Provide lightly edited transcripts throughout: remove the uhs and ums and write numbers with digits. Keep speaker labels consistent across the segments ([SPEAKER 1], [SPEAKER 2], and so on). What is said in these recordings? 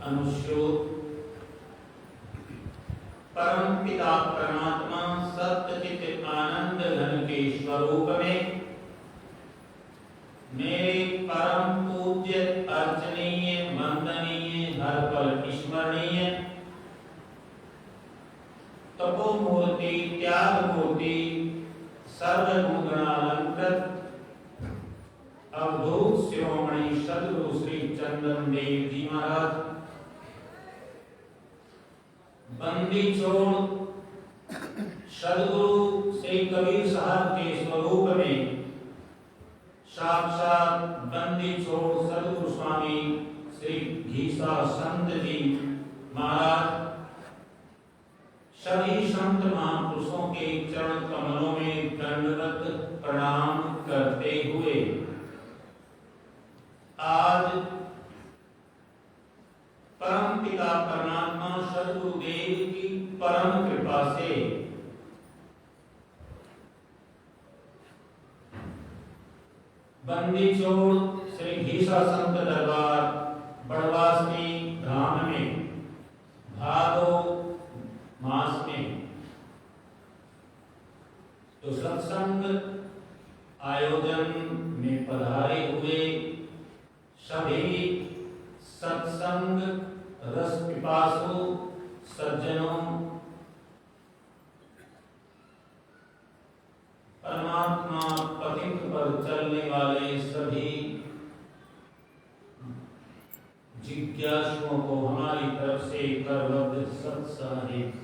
[SPEAKER 1] अनुश्लोक। परम पिता परमात्मा सत्चित आनंद घन के स्वरूप में मेरे परम पूज्य अर्चनीय वंदनीय हर पल स्मरणीय तपोमूर्ति त्यागमूर्ति सर्वगुणालंकृत अवधूत शिरोमणि सद्गुरु श्री चंदन देव जी महाराज, बंदी छोड़ सद्गुरु श्री कबीर साहब के स्वरूप में साक्षात बंदी छोड़ सद्गुरु स्वामी श्री घीसा संत जी महाराज, सभी संत महापुरुषों के चरण कमलों में दंडवत प्रणाम करते हुए आज परम पिता परमात्मा सद्गुरुदेव की परम कृपा से बंदी छोड़ श्री घीसा संत दरबार बड़वासनी धाम में भादो मास में तो सत्संग आयोजन में पधारे हुए सभी सत्संग रस पिपासु सज्जनों, परमात्मा पथिक पर चलने वाले सभी जिज्ञासुओं को हमारी तरफ से करबद्ध सत्साहिब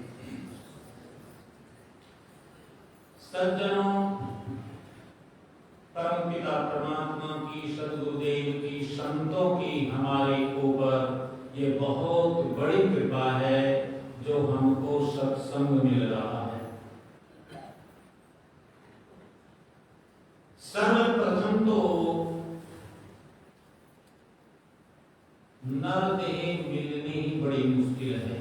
[SPEAKER 1] सज्जनों, परमपिता परमात्मा की सद्गुरुदेव की संतों की हमारे ऊपर ये बहुत बड़ी कृपा है जो हमको सत्संग मिल रहा है। सर्वप्रथम तो नर देह मिलनी ही बड़ी मुश्किल है।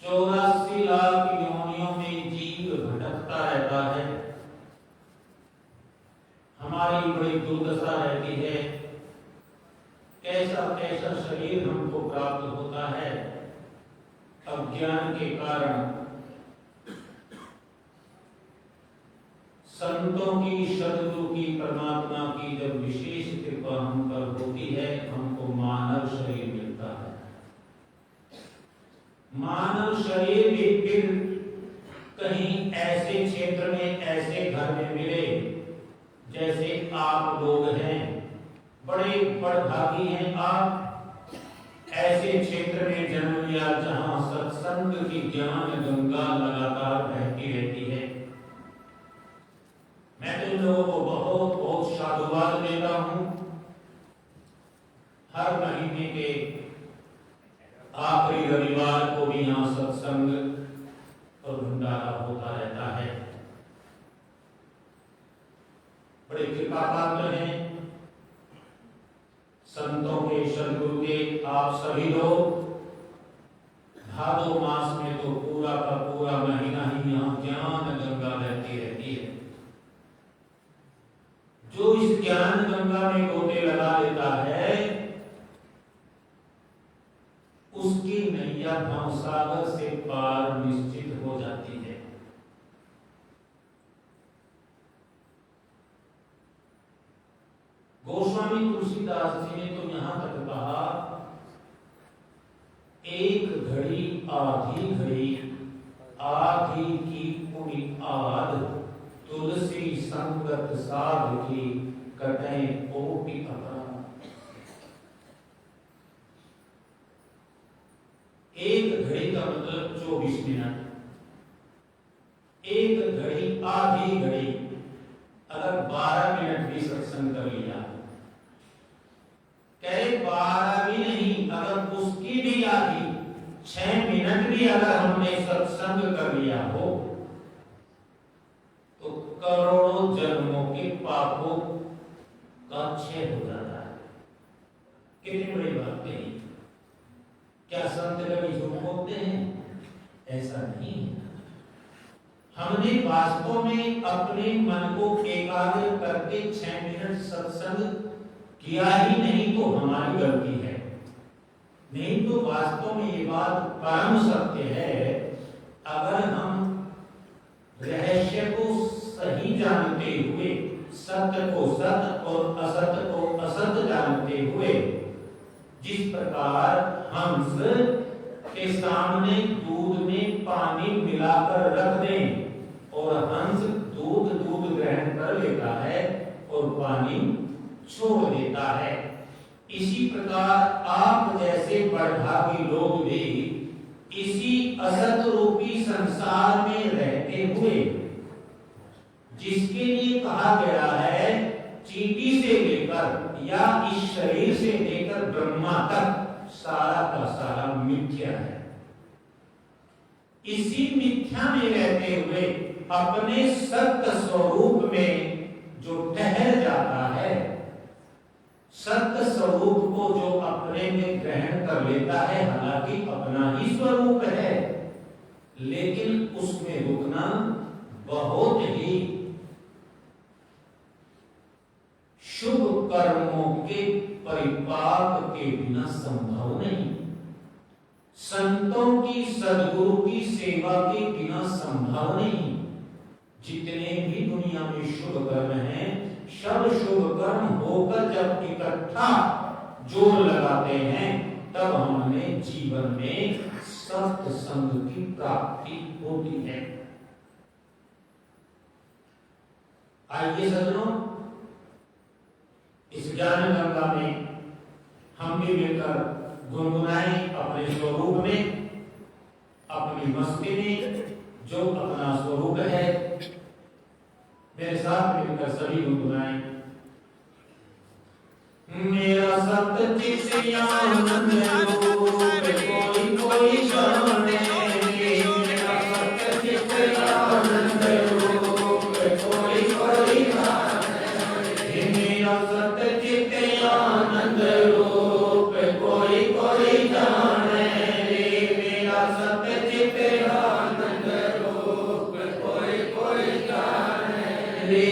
[SPEAKER 1] 84 लाख योनियों में जीव भटकता रहता है, हमारी बड़ी दुर्दशा रहती है। कैसा कैसा शरीर हमको प्राप्त होता है अज्ञान के कारण। संतों की सद्गुरु की परमात्मा की जब विशेष कृपा हम पर होती है, हमको मानव शरीर मिलता है। मानव शरीर भी फिर कहीं ऐसे क्षेत्र में ऐसे घर में मिले जैसे आप लोग हैं, बड़े बड़भागी हैं आप, ऐसे क्षेत्र में जन्म लिया जहां सत्संग की ज्ञान गंगा लगातार बहती रहती है। मैं तुम लोगों को बहुत बहुत साधुवाद देता हूं। हर महीने के आखिरी रविवार को भी यहाँ सत्संग और भंडारा होता रहता है। बड़े कृपा पात्र हैं संतों के सद्गुरु के आप सभी लोग। भादो मास में तो पूरा का पूरा महीना ही यहाँ ज्ञान गंगा बहती रहती है। जो इस ज्ञान गंगा में गोते लगा लेता है उसकी नैया भवसागर से पार निश्चित हो जाती है। गोस्वामी तुलसीदास जी ने तो यहां तक कहा, एक घड़ी आधी घड़ी आधी की पुनि आध, तुलसी संगत साध की कटे कोटि अपराध। एक घड़ी का मतलब 24 मिनट, एक घड़ी आधी घड़ी। अगर 12 मिनट भी सत्संग कर लिया, कहे 12 भी नहीं, अगर उसकी भी आधी 6 मिनट भी अगर हमने सत्संग कर लिया हो तो करोड़ों जन्मों के पापों का क्षय हो जाता है। कितनी बड़ी बात कही। क्या संत कभी झूठ बोलते हैं? ऐसा नहीं है। हमने वास्तव में अपने मन को एकाग्र करके 6 मिनट सत्संग किया ही नहीं तो हमारी गलती है। नहीं तो वास्तव में ये बात परम सत्य है। अगर हम रहस्य को सही जानते हुए, सत्य को सत्य और असत्य को असत्य जानते हुए, जिस प्रकार हंस के सामने दूध में पानी मिलाकर रख दें और हंस दूध ग्रहण कर लेता है और पानी छोड़ देता है, इसी प्रकार आप जैसे बड़भागी लोग भी इसी असत रूपी संसार में रहते हुए, जिसके लिए कहा गया है चींटी से लेकर या इस शरीर से लेकर ब्रह्मा तक सारा का सारा मिथ्या है, इसी मिथ्या में रहते हुए अपने सत्य स्वरूप में जो ठहर जाता है, सत्य स्वरूप को जो अपने में ग्रहण कर लेता है, हालांकि अपना ही स्वरूप है, लेकिन उसमें रुकना बहुत ही शुभ कर्मों के परिपाक के बिना संभव नहीं, संतों की सद्गुरु की सेवा के बिना संभव नहीं। जितने भी दुनिया में शुभ कर्म हैं, सब शुभ कर्म होकर जब इकट्ठा जोर लगाते हैं, तब हमें जीवन में सत्संग की प्राप्ति होती है। आइए सज्जनों, इस ज्ञान गंगा में हम भी मिलकर गुनगुनाएं अपने स्वरूप में, अपनी मस्ती में जो अपना स्वरूप है। मेरे साथ मिलकर सभी गुनगुनाएं। मेरा सत्य चित्त आनंद रूप कोई कोई जाने, मेरा सत्य चित्त आनंद रूप कोई कोई जाने, मेरा सत्य चित्त आनंद रूप कोई कोई जाने, मेरा सत्य चित्त आनंद रूप कोई कोई जाने। रे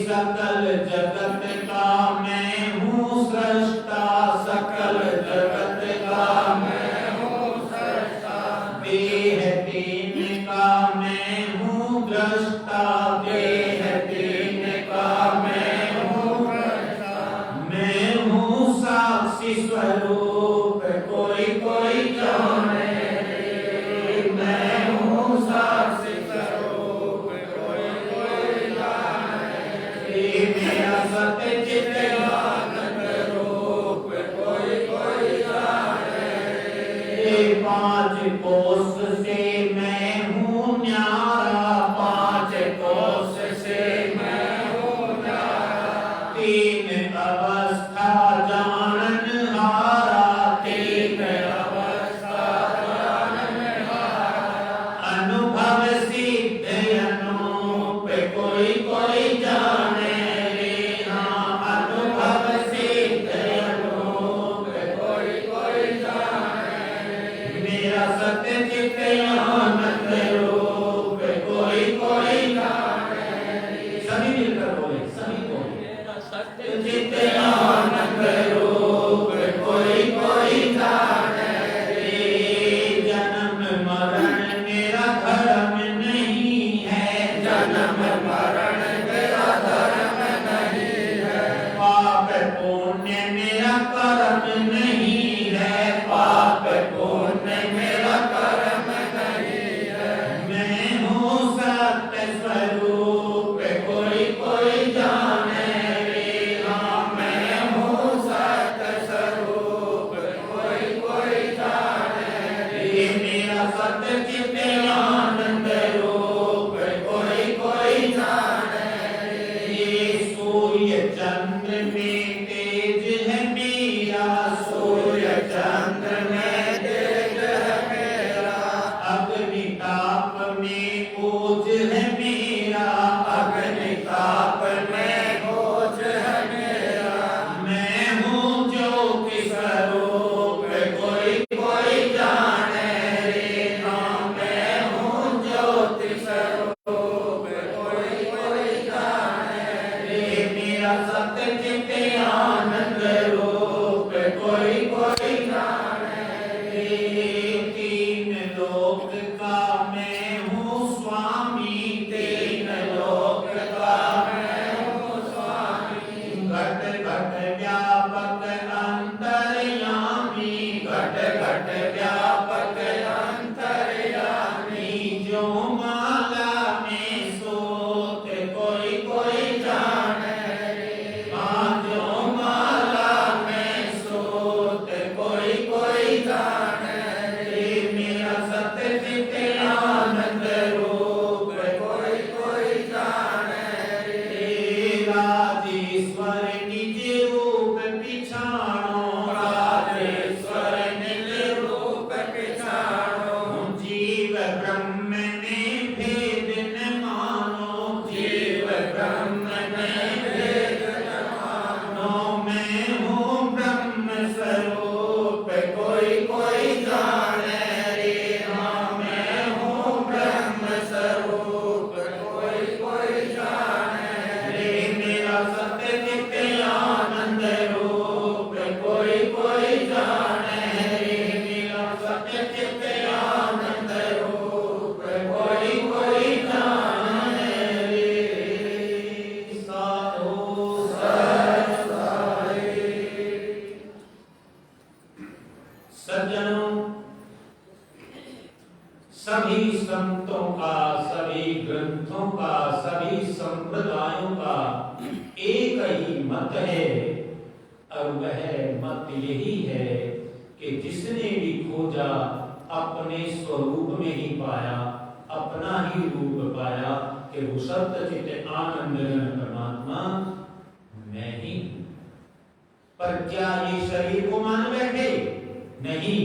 [SPEAKER 1] सकल जगत का मैं हूँ सृष्टा, सकल जगत का मैं हूँ सृष्टा, देह तीन का मैं हूँ दृष्टा, देह तीन का मैं हूँ दृष्टा, मैं हूँ साक्षी स्वरूप कोई कोई जाने, मैं हूँ साक्षी स्वरूप कोई कोई जाने, मेरा सत्य चित्त आनंद रूप कोई कोई जाने। पांच कोस से मैं हूँ न्यारा, पांच कोस से मैं हूँ न्यारा, तीन अवस्था जानन हारा, तीन अवस्था जानन हारा, अनुभव सिद्ध अनूप कोई कोई जाने, अनुभव सिद्ध अनूप कोई कोई जाने, मेरा सत्य सभी संतों का, सभी ग्रंथों का, सभी संप्रदायों का एक ही मत है, और वह मत यही है कि जिसने भी खोजा अपने स्वरूप में ही पाया, अपना ही रूप पाया, कि वो सत्य चित्त आनंद परमात्मा मैं ही। पर क्या ये शरीर को मान बैठे? नहीं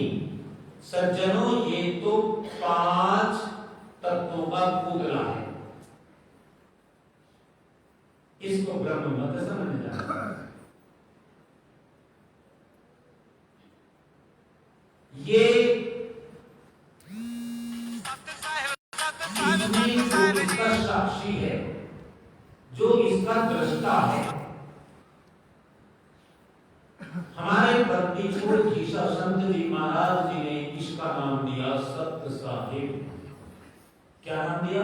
[SPEAKER 1] सज्जनों, ये तो 5 तत्वों का पुतला है। इसको ब्रह्म मत समझ जाए। ये इसका साक्षी है, जो इसका दृष्टा है। हमारे बंदी छोड़ ईशा संत जी महाराज जी ने इसका नाम दिया सत्य साहिब। क्या नाम दिया?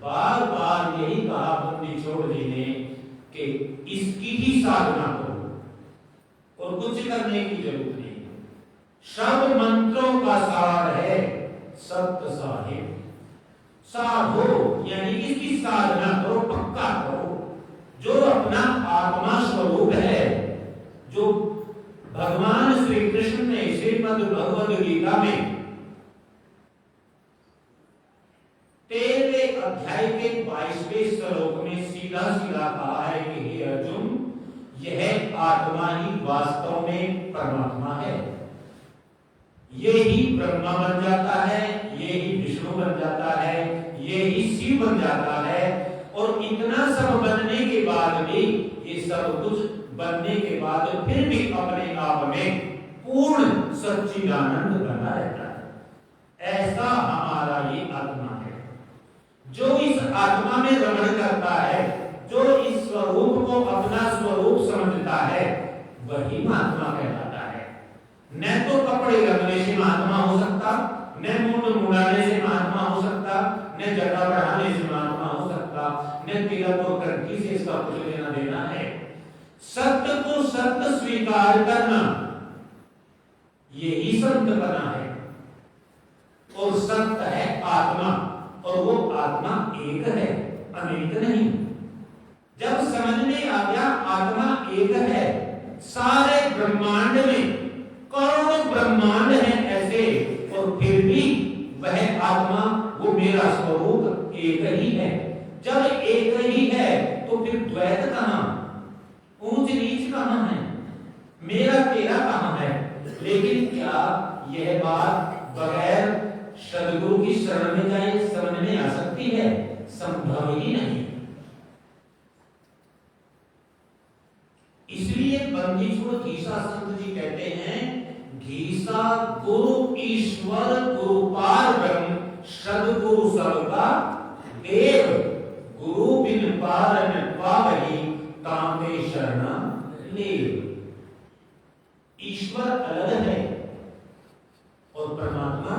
[SPEAKER 1] बार बार यही कहा बंदी छोड़ जी ने कि इसकी ही साधना करो और कुछ करने की जरूरत नहीं। सब मंत्रों का सार है सत्य साहिब। साधो यानी इसकी साधना करो, पक्का करो। जो अपना आत्मा स्वरूप है, जो भगवान श्री कृष्ण ने श्रीमद् भगवद गीता में 13वें अध्याय के 22वें श्लोक में सीधा सीधा कहा है कि हे अर्जुन, यह आत्मा ही वास्तव में परमात्मा है। ये ही ब्रह्मा बन जाता है, ये ही विष्णु बन जाता है, ये ही शिव बन जाता है। और इतना सब बनने के बाद भी, ये सब कुछ बनने के बाद फिर भी अपने आप में पूर्ण सच्चिदानंद बना रहता है। ऐसा हमारा ये आत्मा है। जो इस आत्मा में रमण करता है, जो इस स्वरूप को अपना स्वरूप समझता है, वही महात्मा कहलाता है। न तो कपड़े रंगने से महात्मा हो सकता, न मुंड मुड़ाने से महात्मा हो सकता, न जटा बढ़ाने से महात्मा हो सकता, न तिलक और कंठी से इसका कुछ लेना देना है। सत्य को सत्य स्वीकार करना, यही संत बना है। और सत्य है आत्मा, और वो आत्मा एक है, अनेक नहीं। जब समझ में आ गया आत्मा एक है, सारे ब्रह्मांड में करोड़ों ब्रह्मांड हैं ऐसे, और फिर भी वह आत्मा, वो मेरा स्वरूप एक ही है। जब एक ही है तो फिर द्वैत कहां, ऊंच नीच कहां है, मेरा तेरा कहां है। लेकिन क्या यह बात बगैर सदगुरु की शरण में जाए समझ में आ सकती है? संभव ही नहीं। इसलिए बंदी छोड़ घीसा संत जी कहते हैं, घीसा गुरु ईश्वर गुरु पार ब्रह्म, सदगुरु सबका देव। गुरु बिन पार न पावही, कामे शरण लेव। ईश्वर अलग है और परमात्मा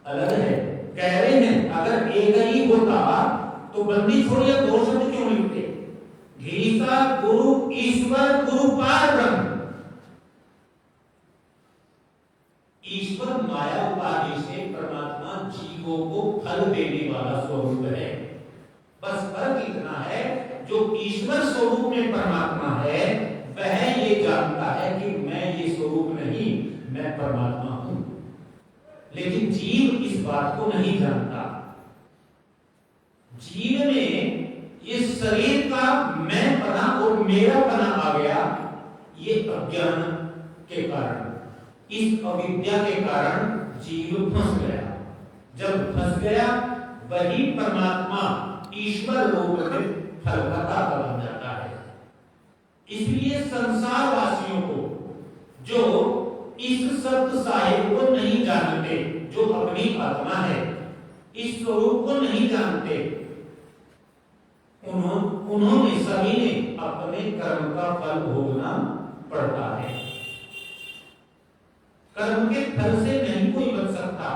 [SPEAKER 1] अलग है। कह रहे हैं अगर एक ही होता तो बंदी छोड़िए 2 शब्द क्यों लिखते? घीसा गुरु ईश्वर गुरु पार ब्रह्म। ईश्वर माया उपाधि से परमात्मा जीवों को फल देने वाला स्वरूप है। बस फर्क इतना है, जो ईश्वर स्वरूप में परमात्मा है वह ये जानता है कि मैं ये स्वरूप नहीं, मैं परमात्मा हूं। लेकिन जीव इस बात को नहीं जानता। जीव में ये शरीर का मैं पना और मेरा पना आ गया, ये अज्ञान के कारण, इस अविद्या के कारण जीव फंस गया। जब फंस गया वही परमात्मा ईश्वर रूप में फलदाता बन जाता है। इसलिए संसार वासियों को जो इस सत्य साहिब को नहीं जानते, जो अपनी आत्मा है, इस स्वरूप को नहीं जानते, उन्होंने सभी ने अपने कर्म का फल भोगना पड़ता है। कर्म के फल से नहीं कोई बच सकता।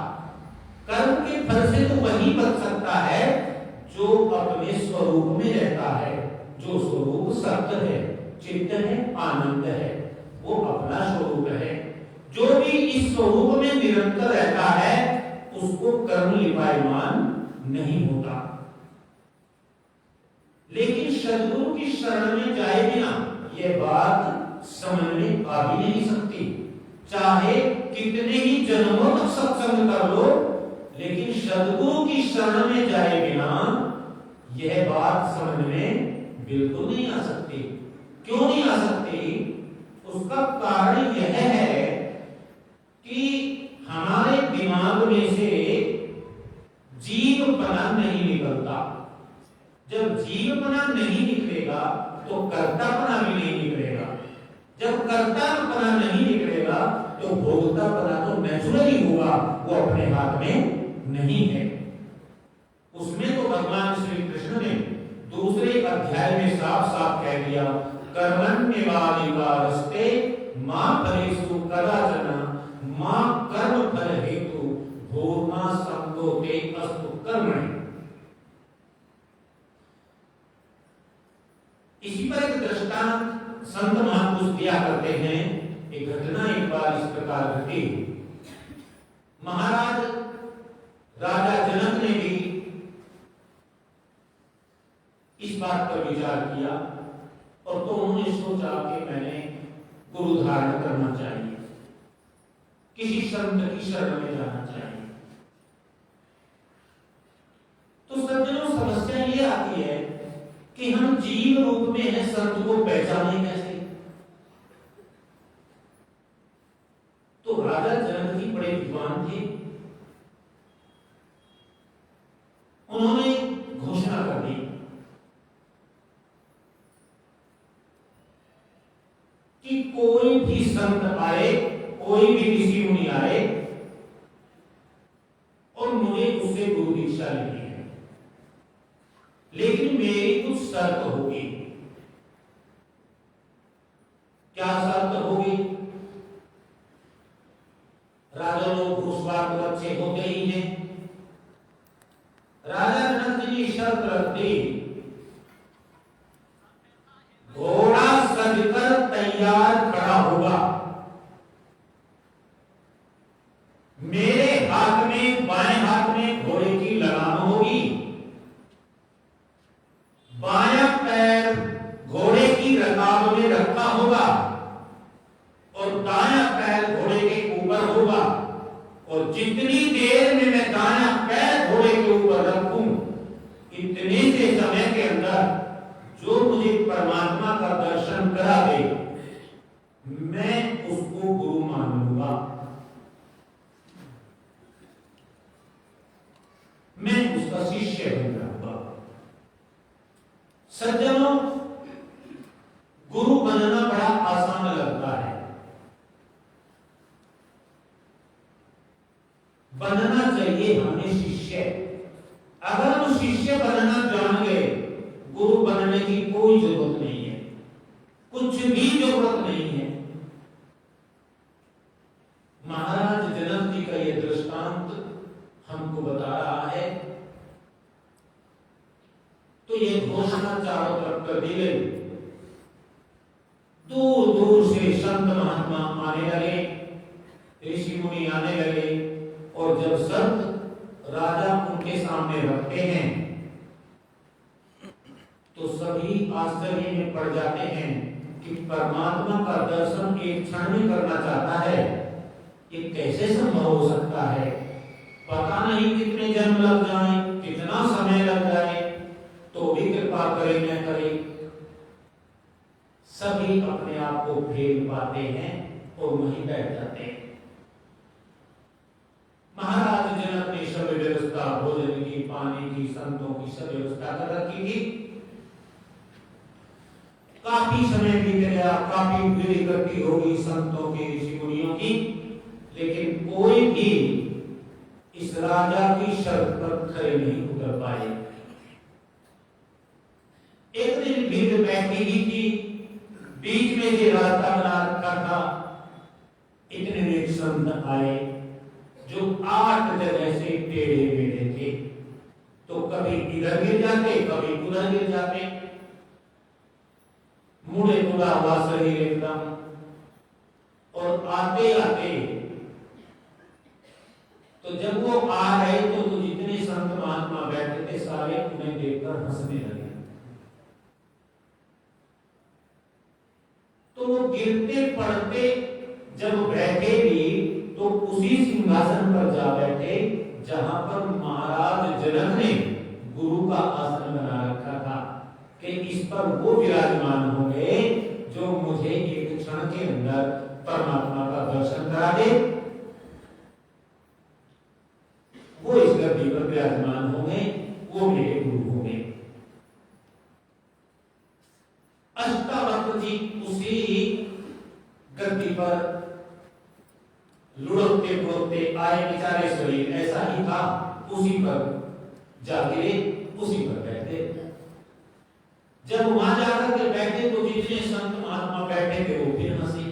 [SPEAKER 1] कर्म के फल से तो वही बच सकता है जो अपने स्वरूप में रहता है, जो स्वरूप सत्य है, चित्त है, आनंद है, वो अपना स्वरूप है। जो भी इस स्वरूप में निरंतर रहता है उसको कर्म लिपायमान नहीं होता। लेकिन सदगुरु की शरण में जाए बिना यह बात समझ में आ भी नहीं सकती। चाहे कितने ही जन्मों तक सत्संग कर लो, लेकिन सदगुरु की शरण में जाए बिना यह बात समझ में बिल्कुल नहीं आ सकती। क्यों नहीं आ सकती? उसका कारण यह है कि हमारे दिमाग में से जीवपना नहीं निकलता। जब जीवपना नहीं निकलेगा तो कर्तापना भी नहीं निकलेगा। जब कर्तापना नहीं निकलेगा तो भोक्तापना तो नेचुरली होगा, वो अपने हाथ में नहीं है। उसमें तो भगवान श्री कृष्ण ने दूसरे अध्याय में साफ साफ कह दिया, कर्मण्येवाधिकारस्ते मा फलेषु कदाचन मा कर्म फल हेतु भूर्मा संतोते अस्तु कर्मणि। इसी पर एक दृष्टांत संत महापुरुष दिया करते हैं। एक घटना एक बार इस प्रकार घटी। महाराज राजा जनक ने भी इस बात पर विचार किया और तो उन्होंने सोचा कि मैंने गुरु धारण करना चाहिए, किसी संत की शरण में जाना चाहिए। तो सज्जनों, समस्या ये आती है कि हम जीव रूप में है, संत को पहचाने कैसे? तो राजा जनक जी बड़े विद्वान थे। उन्होंने घोषणा कर दी कि कोई भी संत आए, कोई भी ऋषि मुनि आए और मुझे उससे गुरु दीक्षा लेनी है, लेकिन मेरी कुछ शर्त होगी। क्या शर्त होगी? राजा लोग उस बात को अच्छे होते ही हैं। राजा जनक जी शर्त रख दी, घोड़ा सजकर तैयार खड़ा होगा, मेरे हाथ में, बाएं हाथ में घोड़े की लगाम होगी, बायां पैर घोड़े की रकाब में रखा होगा और दायां पैर घोड़े के ऊपर होगा। और जितनी देर में मैं दायां पैर घोड़े के ऊपर रखूं, इतने से समय के अंदर जो मुझे परमात्मा का दर्शन करा दे, मैं उसको गुरु मान लूंगा, मैं उसका शिष्य बन जाऊंगा। सज्जनों, गुरु बनना बड़ा आसान लगता है। बनना चाहिए हमें शिष्य। अगर हम शिष्य बनना जान गए, गुरु बनने की कोई जरूरत नहीं है, कुछ भी जरूरत नहीं है। महाराज जनक जी का यह दृष्टांत हमको बता रहा है। तो यह घोषणा चारों तरफ कर दी गई। दूर दूर से संत महात्मा आने लगे, ऋषि मुनि आने लगे, और जब संत राजा उनके सामने रखते हैं तो सभी आश्चर्य में पड़ जाते हैं कि परमात्मा का दर्शन एक क्षण में करना चाहता है, ये कैसे संभव हो सकता है? पता नहीं कितने जन्म लग जाएं, कितना समय लग जाए, तो भी कृपा करे न करे, सभी अपने आप को फेल पाते हैं और वहीं बैठ जाते हैं। महाराज जनक ने सब व्यवस्था, भोजन की, पानी की, संतों की सब व्यवस्था कर रखी थी। काफी समय बीत गया, काफी भीड़ इकट्ठी होगी संतों की, ऋषि मुनियों की, लेकिन कोई भी इस राजा की शर्त पर खरे नहीं उतर पाए। एक दिन भीड़ बैठी ही थी, बीच में ये रास्ता बना रखा था। इतने में एक संत आए जो 8 जगह से टेढ़े मेढ़े थे, तो कभी इधर गिर जाते, कभी उधर गिर जाते, मुड़े मुड़ा हुआ शरीर एकदम। और आते आते तो जब वो आ रहे तो जितने संत महात्मा बैठे थे सारे उन्हें देखकर हंसने लगे। तो वो गिरते पड़ते जब बैठे भी तो उसी सिंहासन पर जा बैठे जहां पर महाराज जनक ने गुरु का आसन बना रखा था कि इस पर वो विराजमान होंगे जो मुझे एक क्षण के अंदर परमात्मा का दर्शन करा दे। वो इस गद्दी पर विराजमान होंगे, वो मेरे गुरु होंगे। अष्टावक्र जी उसी गद्दी पर लुढ़कते बुढ़कते आए, बेचारे शरीर ऐसा ही था, उसी पर जाके उसी पर बैठे। जब वहां जाकर के बैठे तो जितने संत महात्मा बैठे थे वो फिर हंसी।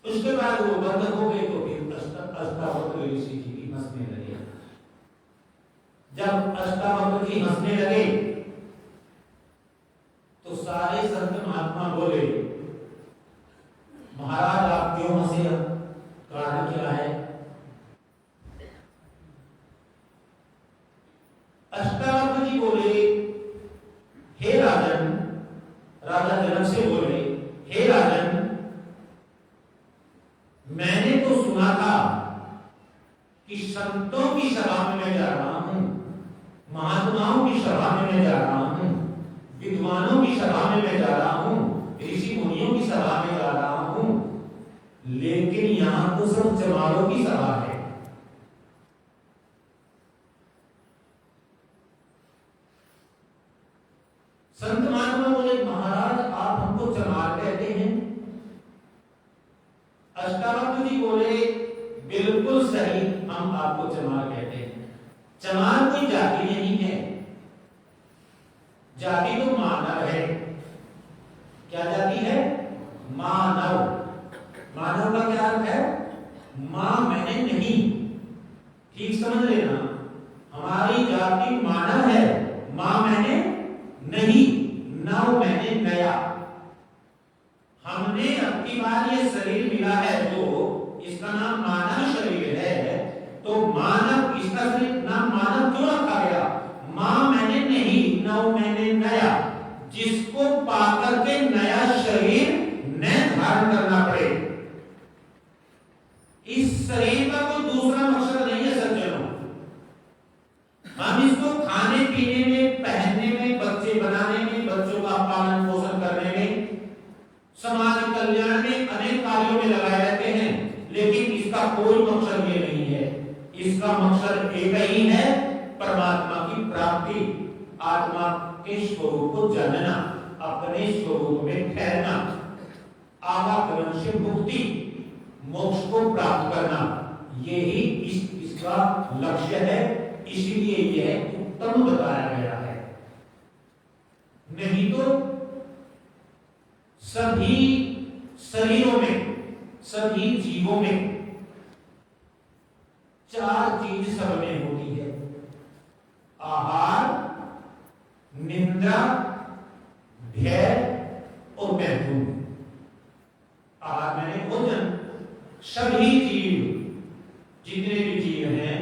[SPEAKER 1] उसके बाद वो बंद हो गए तो फिर अष्टावक्र ऋषि जी भी हंसने लगे। जब अष्टावक्र जी हंसने लगे तो सारे संत महात्मा बोले, महाराज आप क्यों हंसे? कारण क्या है? अष्टावक्र जी बोले, हे राजन, राजा जनक से बोले, हे राजन, मैंने तो सुना था कि संतों की सभा में मैं जा रहा हूं, महात्माओं की सभा में मैं जा रहा हूं, विद्वानों की सभा में मैं जा रहा हूं, ऋषि मुनियों की सभा में जा रहा हूं, लेकिन यहां तो सब चमारों की सभा है। संत महात्मा बोले, महाराज आप हमको चमार कहते हैं? अष्टावक्र जी बोले, बिल्कुल सही, हम आपको चमार कहते हैं। चमार कोई जाति नहीं है, जाति तो मानव है। क्या जाति है? मानव। मानव का क्या अर्थ है? मां मैंने नहीं, ठीक समझ लेना, हमारी जाति मानव है, मां मैंने नहीं, नव मैंने नया। हमने अब की बार ये शरीर मिला है जो इसका नाम मानव शरीर है, तो मानव, इसका शरीर नाम मानव क्यों रखा गया? मां मैंने नहीं, नव मैंने नया, जिसको पाकर के नया शरीर नए धारण करना पड़े। इस शरीर का कोई दूसरा मकसद नहीं है सज्जनों। हम इसको खाने पीने में, पहनने में, बच्चे बनाने में, बच्चों का पालन पोषण करने में, समाज कल्याण में अनेक कार्यों में लगाए रहते हैं, लेकिन इसका कोई मकसद ये नहीं है। इसका मकसद एक ही है, परमात्मा की प्राप्ति, आत्मा के स्वरूप को जानना, अपने स्वरूप में ठहरना, आवागमन से मुक्ति, मोक्ष को प्राप्त करना, यही इसका लक्ष्य है। इसलिए यह उत्तम बताया गया है। नहीं तो सभी शरीरों में, सभी जीवों में चार चीज सब में होती है: आहार, निंदा, भय और मैथुन। आहार मैंने भोजन। सभी जीव, जितने भी जीव हैं,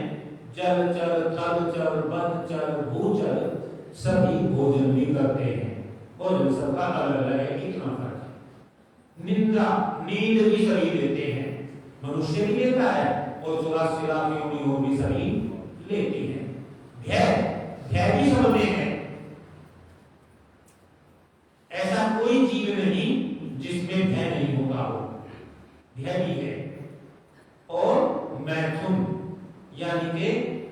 [SPEAKER 1] जल चर, थल चर, वन चर, भूचर, सभी भोजन भी करते हैं। भोजन सबका अलग अलग है, इतना फर्क है। निंदा, नींद भी सभी लेते हैं, मनुष्य भी लेता है और 84 लाख योनियों भी सभी लेती है। भय, भय भी सब में है। ऐसा कोई जीव नहीं जिसमें भय नहीं होगा, हो भय भी है। और मैथुन यानी कि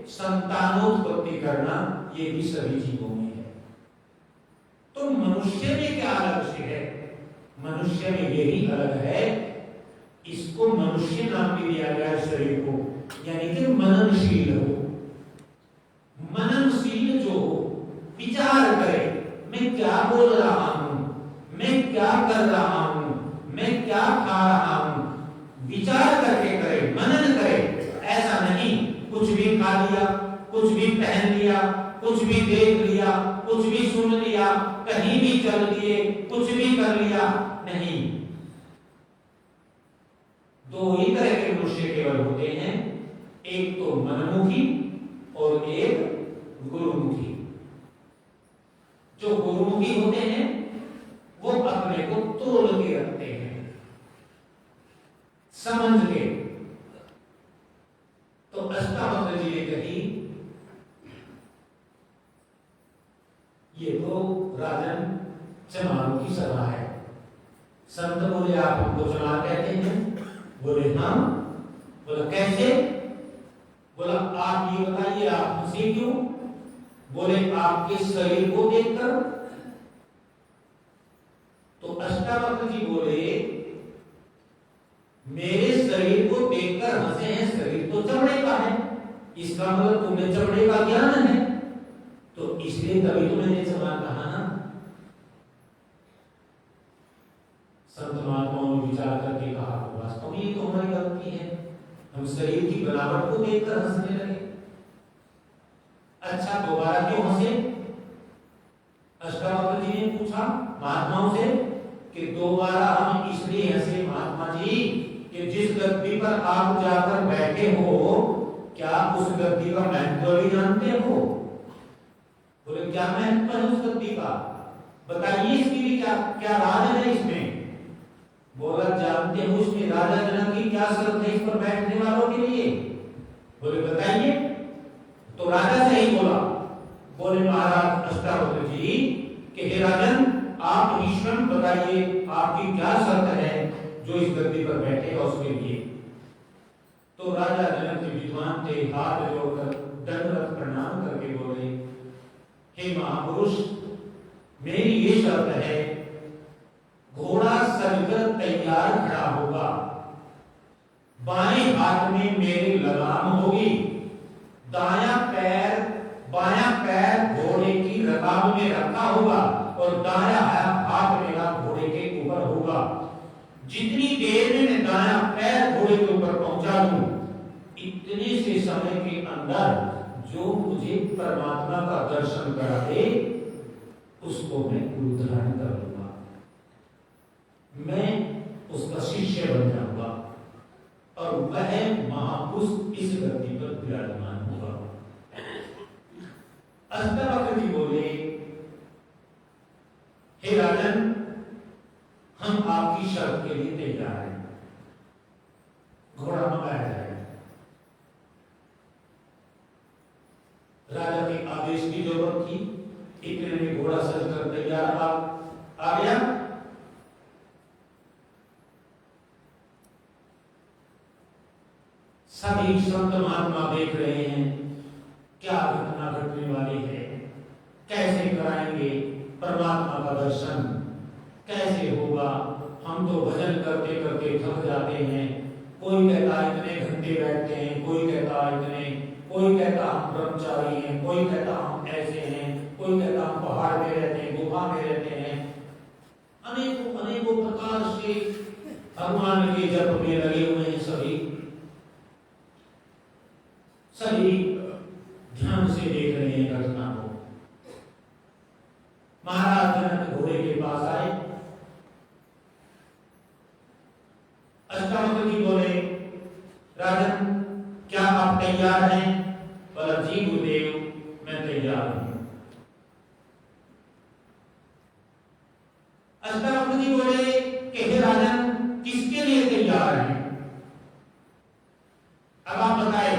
[SPEAKER 1] संतानोत्पत्ति करना, ये भी सभी जीवों में है। तो मनुष्य में क्या अलग से है? मनुष्य में यही अलग है, इसको मनुष्य नाम भी दिया गया शरीर को, यानी कि मननशील हो। मननशील जो हो, विचार करे, मैं क्या बोल रहा हूं, मैं क्या कर रहा हूं, मैं क्या खा रहा हूं, विचार करके करे, मनन करे। ऐसा नहीं कुछ भी खा लिया, कुछ भी पहन लिया, कुछ भी देख लिया, कुछ भी सुन लिया, कहीं भी चल दिए, कुछ भी कर लिया, नहीं। दो ही तरह के मनुष्य केवल होते हैं, एक तो मनमुखी और एक गुरुमुखी। जो गुरुमुखी होते हैं वो अपने को तोल के रखते हैं, समझ के। तो अष्टावक्र जी ने कही, ये तो राजन चमारों की सभा है। संत बोले, आप हमको चमार कहते हैं? बोले हाँ। बोला कैसे? बोला आप ये बताइए, आप हंसी क्यों? बोले आपके शरीर को देखकर। तो अष्टावक्र जी बोले, मेरे शरीर को देखकर हंसे हैं, शरीर तो चमड़े का है, इसका मतलब तुम्हें चमड़े का ज्ञान है, तो इसलिए तभी तो मैंने चमार कहा ना। संत महात्माओं ने विचार करके कहा, वास्तव में ये तो हमारी गलती है, हम शरीर की बनावट को देखकर हंसने लगे। अच्छा दोबारा क्यों हंसे? अष्टावक्र जी ने पूछा महात्माओं से कि दोबारा हम इसलिए हंसे महात्मा जी कि जिस गद्दी पर आप जाकर बैठे हो, क्या उस गद्दी का महत्व भी जानते हो? बोले क्या महत्व है उस गद्दी का, बताइए, इसकी भी क्या क्या राज है इसमें? बोला जानते हो उसमें राजा जनक की क्या शर्त है इस पर बैठने वालों के लिए? बोले बताइए। तो राजा से ही बोला, बोले महाराज अष्टावक्र जी कि हे राजन, आप ईश्वर बताइए आपकी क्या शर्त है जो इस गद्दी पर बैठेगा उसके लिए। तो राजा जनक जी विद्वान थे, हाथ जोड़कर दंडवत प्रणाम करके बोले, हे महापुरुष, मेरी ये शर्त है, घोड़ा सजकर तैयार खड़ा होगा, बाएं हाथ में मेरी लगाम होगी, बायां पैर घोड़े की रकाब में रखा होगा और दायां हाथ मेरा घोड़े के ऊपर होगा। जितनी देर में मैं दायां पैर घोड़े के ऊपर पहुंचा दूं, इतने से समय के अंदर जो मुझे परमात्मा का दर्शन करा दे उसको मैं गुरु धारण कर लूंगा, मैं उसका शिष्य बन जाऊंगा और वह महापुरुष इस गद्दी पर विराजमान होगा। अष्टावक्र जी बोले, हे राजन, हम आपकी शर्त के लिए तैयार हैं, घोड़ा मंगाया जाए। राजा के आदेश की जरूरत थी, इतने में घोड़ा सजकर तैयार आ गया। सभी संत महात्मा देख रहे हैं क्या घटना घटने वाली है, कैसे कराएंगे परमात्मा का दर्शन, कैसे होगा। हम तो भजन करते करते थक जाते हैं, कोई कहता इतने घंटे बैठते हैं, कोई कहता इतने, कोई कहता हम ब्रह्मचारी हैं, कोई कहता हम ऐसे हैं, कोई कहता हम पहाड़ में रहते हैं, गुफा में रहते हैं। अनेकों अनेकों प्रकार से भगवान के जप में लगे हुए हैं। सभी ध्यान से देख रहे हैं घटना को। महाराज जनक घोड़े के पास आए। अष्टावक्र जी बोले, राजन क्या आप तैयार हैं? बोला जी गुरुदेव, मैं तैयार हूं। अष्टावक्र जी बोले कि हे राजन, किसके लिए तैयार हैं? अब आप बताए।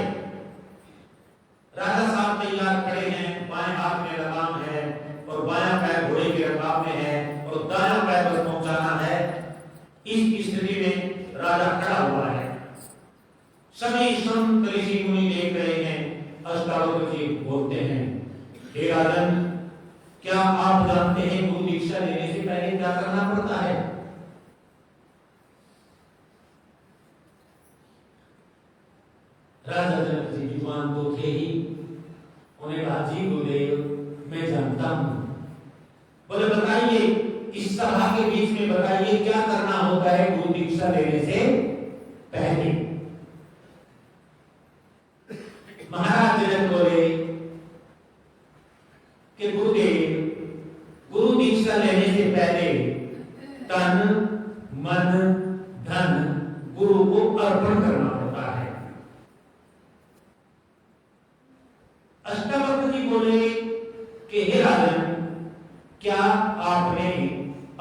[SPEAKER 1] राजा साहब तैयार खड़े हैं, बाएं हाथ में लगाम है और बायां पैर घोड़े के रकाब में है और दायां पैर बस पहुंचाना है। इस स्थिति में राजा खड़ा हुआ है। सभी संत ऋषि मुनि देख रहे हैं। अष्टावक्र जी बोलते हैं, हे राजन, क्या आप जानते हैं गुरु दीक्षा लेने से पहले क्या करना पड़ता है? राजा जनक जी विद्वान तो थे ही, उन्हें कहा जी गुरुदेव मैं जानता हूं। बोले बताइए, इस सभा के बीच में बताइए क्या करना होता है गुरु दीक्षा लेने से पहले। महाराज जनक बोले कि गुरुदेव, गुरु दीक्षा लेने से पहले तन मन धन गुरु को अर्पण करना पड़ता है। अष्टावक्र जी बोले कि हे राजन, क्या आपने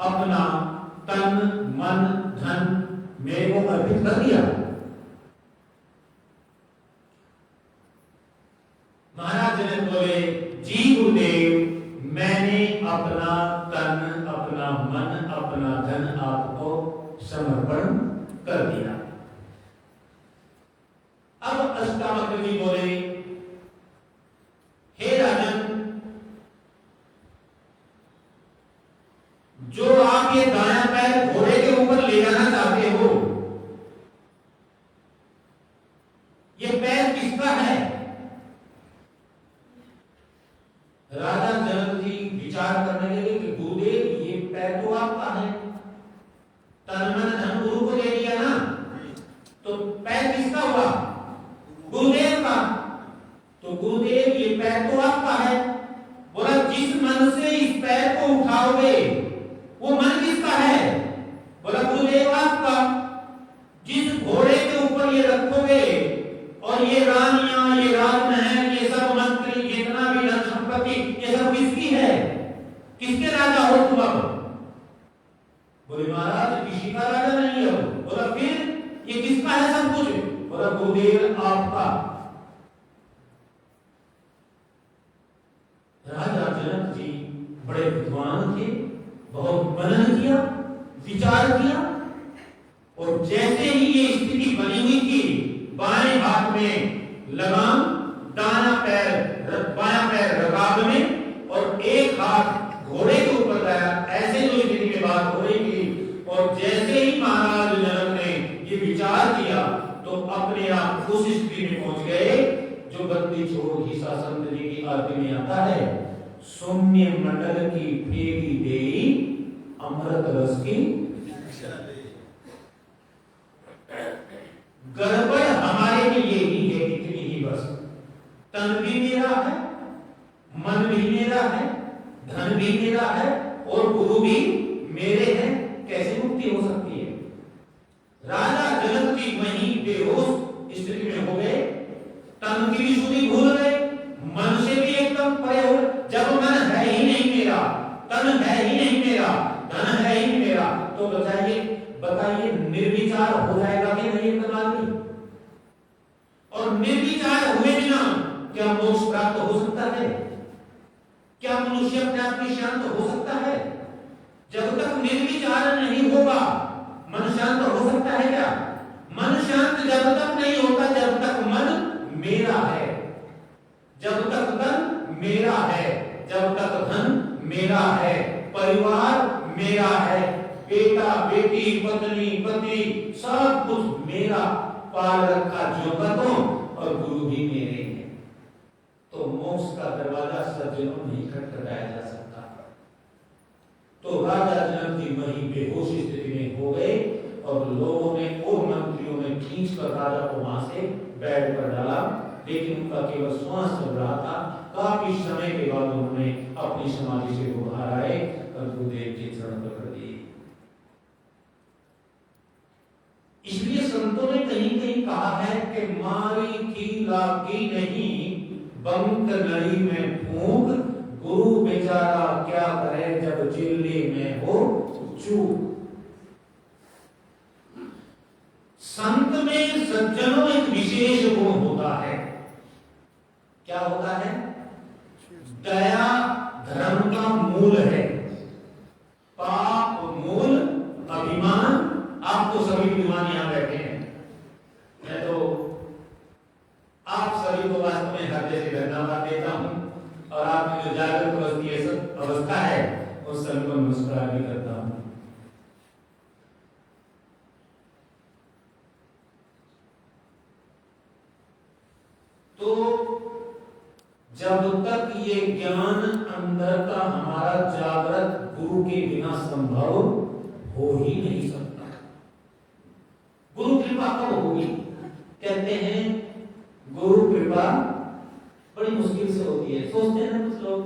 [SPEAKER 1] अपना तन मन धन मेरे को अर्पित कर दिया? महाराज जनक बोले, जी गुरुदेव, मैंने अपना तन अपना मन अपना धन आपको समर्पण कर दिया। अब अष्टावक्र जी बोले, हे राजन, जो आप ये दायां पैर घोड़े के ऊपर ले जाना चाहते हो, ये पैर किसका है? राजा जनक जी विचार करने लगे कि गुरुदेव, ये पैर तो आपका है, तन मन धन गुरु को दे दिया ना, तो पैर किसका हुआ? गुरुदेव का। तो गुरुदेव, ये पैर तो आपका है। बोला, जिस मन से इस पैर को उठाओगे वो मन किसका है? बोला, गुरुदेव आपका। जिस घोड़े के ऊपर ये रखोगे और ये रानियां, ये राजमहल, ये सब मंत्री, जितना भी धन संपत्ति, ये सब किसकी है? किसके राजा हो तुम अब? बोले, महाराज किसी का राजा नहीं है। बोला, फिर ये किसका है सब कुछ? बोला, गुरुदेव आपका। राजा जनक जी बड़े विद्वान थे, बहुत मनन किया, विचार किया, और जैसे ही ये स्थिति बनी हुई थी, बाएं हाथ में लगाम, बायां पैर रकाब में और एक हाथ घोड़े के ऊपर लाया, ऐसे जो स्थिति में बात हो रही थी। और जैसे ही महाराज जनक ने ये विचार किया तो अपने आप उस स्थिति में पहुंच गए जो बंदी छोड़ ही शासन की आरती में आता है, सौम्य मंडल की फेंकी देई अमृत रस की। गड़बड़ हमारे में ये ही है, इतनी ही बस। तन भी मेरा है, मन भी मेरा है, धन भी मेरा है और गुरु भी मेरे हैं। कैसे मुक्ति हो सकती है? राजा जनक जी वहीं बेहोश स्थिति में हो गए, तन की भी शुद्धि भूल गए, मन से भी एकदम परे हो। जब मन है ही नहीं मेरा, तन है ही नहीं मेरा, धन है ही नहीं मेरा, तो बताइए निर्विचार हो जाएगा कि नहीं एकदम आदमी? और निर्विचार हुए बिना क्या मोक्ष प्राप्त हो सकता है? क्या मनुष्य अपने आप में शांत हो सकता है? जब तक निर्विचार नहीं होगा मन शांत हो सकता है क्या? मन शांत जब तक नहीं होता जब तक मन मेरा है, जब तक तन मेरा है, जब तक धन मेरा है, परिवार मेरा है, बेटा बेटी पत्नी पति सब कुछ मेरा, पाल रखा जो कदों और गुरु भी मेरे हैं। तो मोक्ष का दरवाजा सज्जनों नहीं खटखटाया जा सकता। तो राजा जनक जी वहीं बेहोश स्थिति में हो गए और लोगों ने और मंत्रियों ने खींचकर राजा को वहां से बेड पर डाला, लेकिन उनका केवल श्वास चल रहा था। काफी समय के बाद उन्होंने अपनी समाधि से बाहर आए और गुरुदेव के चरण पकड़ दिए। इसलिए संतों ने कहीं कहीं कहा है कि मारी थी लागी नहीं बंक नली में फूंक, गुरु बेचारा क्या करे जब चिल्ले में हो चूक। संत में सज्जनों एक विशेष गुण होता है। क्या होता है? दया धर्म का मूल है, पाप मूल अभिमान। आप तो सभी विद्वान यहां बैठे हैं, मैं तो आप सभी को वास्तव में हृदय से धन्यवाद देता हूं और आपकी जो जागृत अवस्था है उस सभी को नमस्कार भी करता हूं। तो जब तक ये ज्ञान अंदर का हमारा जागृत गुरु के बिना संभव हो ही नहीं सकता। गुरु कृपा कब होगी? कहते हैं गुरु कृपा बड़ी मुश्किल से होती है। सोचते हैं कुछ लोग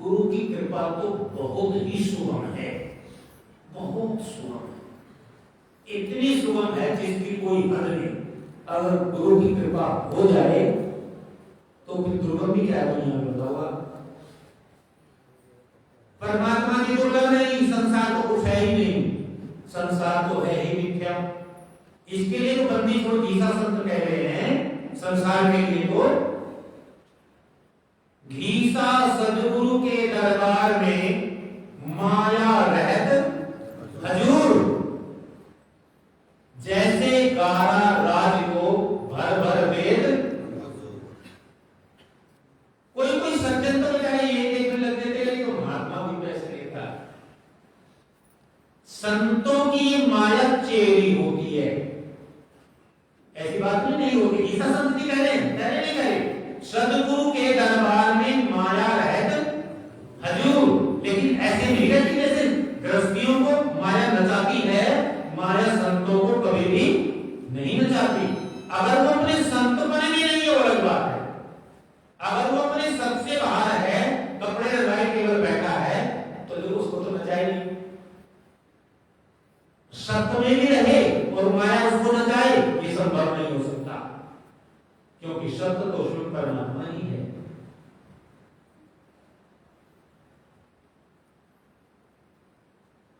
[SPEAKER 1] गुरु की कृपा तो बहुत ही सुगम है, बहुत सुगम है, इतनी सुगम है जिसकी कोई हद नहीं। अगर गुरु की कृपा हो जाए तो फिर दुर्गम भी क्या है दुनिया में, बताओ। परमात्मा की दुर्लभ नहीं, संसार तो कुछ है ही नहीं, संसार तो है ही मिथ्या। इसके लिए तो बंदी छोड़ गीता संत कह रहे हैं, संसार के लिए तो घीसा सदगुरु के दरबार में माया रहत हजूर, जैसे गारा राज को भर भर वेद। कोई कोई सज्जन तो बेचारे ये देखने लग जाते हैं तो महात्मा भी पैसे लेता। संतों की माया चेरी होती है, ऐसी बात नहीं होती। गीता संत जी कह रहे हैं, कह रहे नहीं कह रहे, सदगुरु के दरबार में माया रहत हजूर, लेकिन ऐसे नहीं रहती जैसे गृहस्थियों को माया नचाती है, माया संतों को कभी भी नहीं नचाती। अगर वो अपने संत बने भी नहीं है वो अलग बात है, अगर वो अपने सबसे बाहर है, कपड़े लगाए केवल बैठा है, तो जो उसको तो नचाए नहीं। सत्य में भी रहे और माया उसको नचाए, ये संभव नहीं हो सकता, क्योंकि सत्य तो शुद्ध परमात्मा ही है।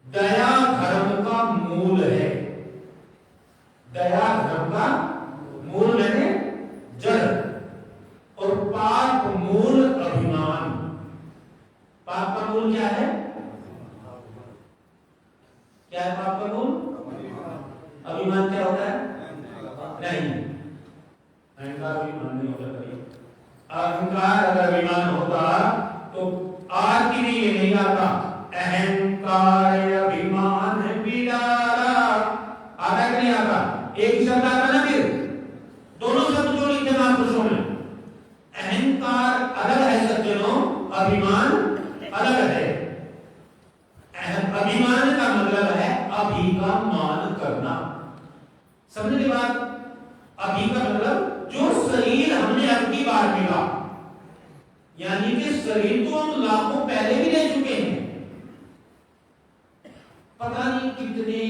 [SPEAKER 1] दया धर्म का मूल है, दया धर्म का मूल है जड़, और पाप मूल अभिमान। पाप का मूल क्या है? क्या है पाप का मूल? अभिमान। क्या होता है? नहीं, अहंकार अभिमान नहीं होता। अहंकार अगर अभिमान होता तो आज की भी ये नहीं आता, अहंकार अभिमान बिडारा, आता कि नहीं आता? एक ही शब्द आता ना, फिर दोनों शब्द जो लिखे महापुरुषों ने, अहंकार अलग है सज्जनों, अभिमान अलग है। अभिमान का मतलब है अभी का मान करना, समझने की बात। अभी का मतलब जो शरीर हमने अब की बार मिला, यानी कि शरीर तो हम लाखों पहले भी ले चुके हैं, पता नहीं कितने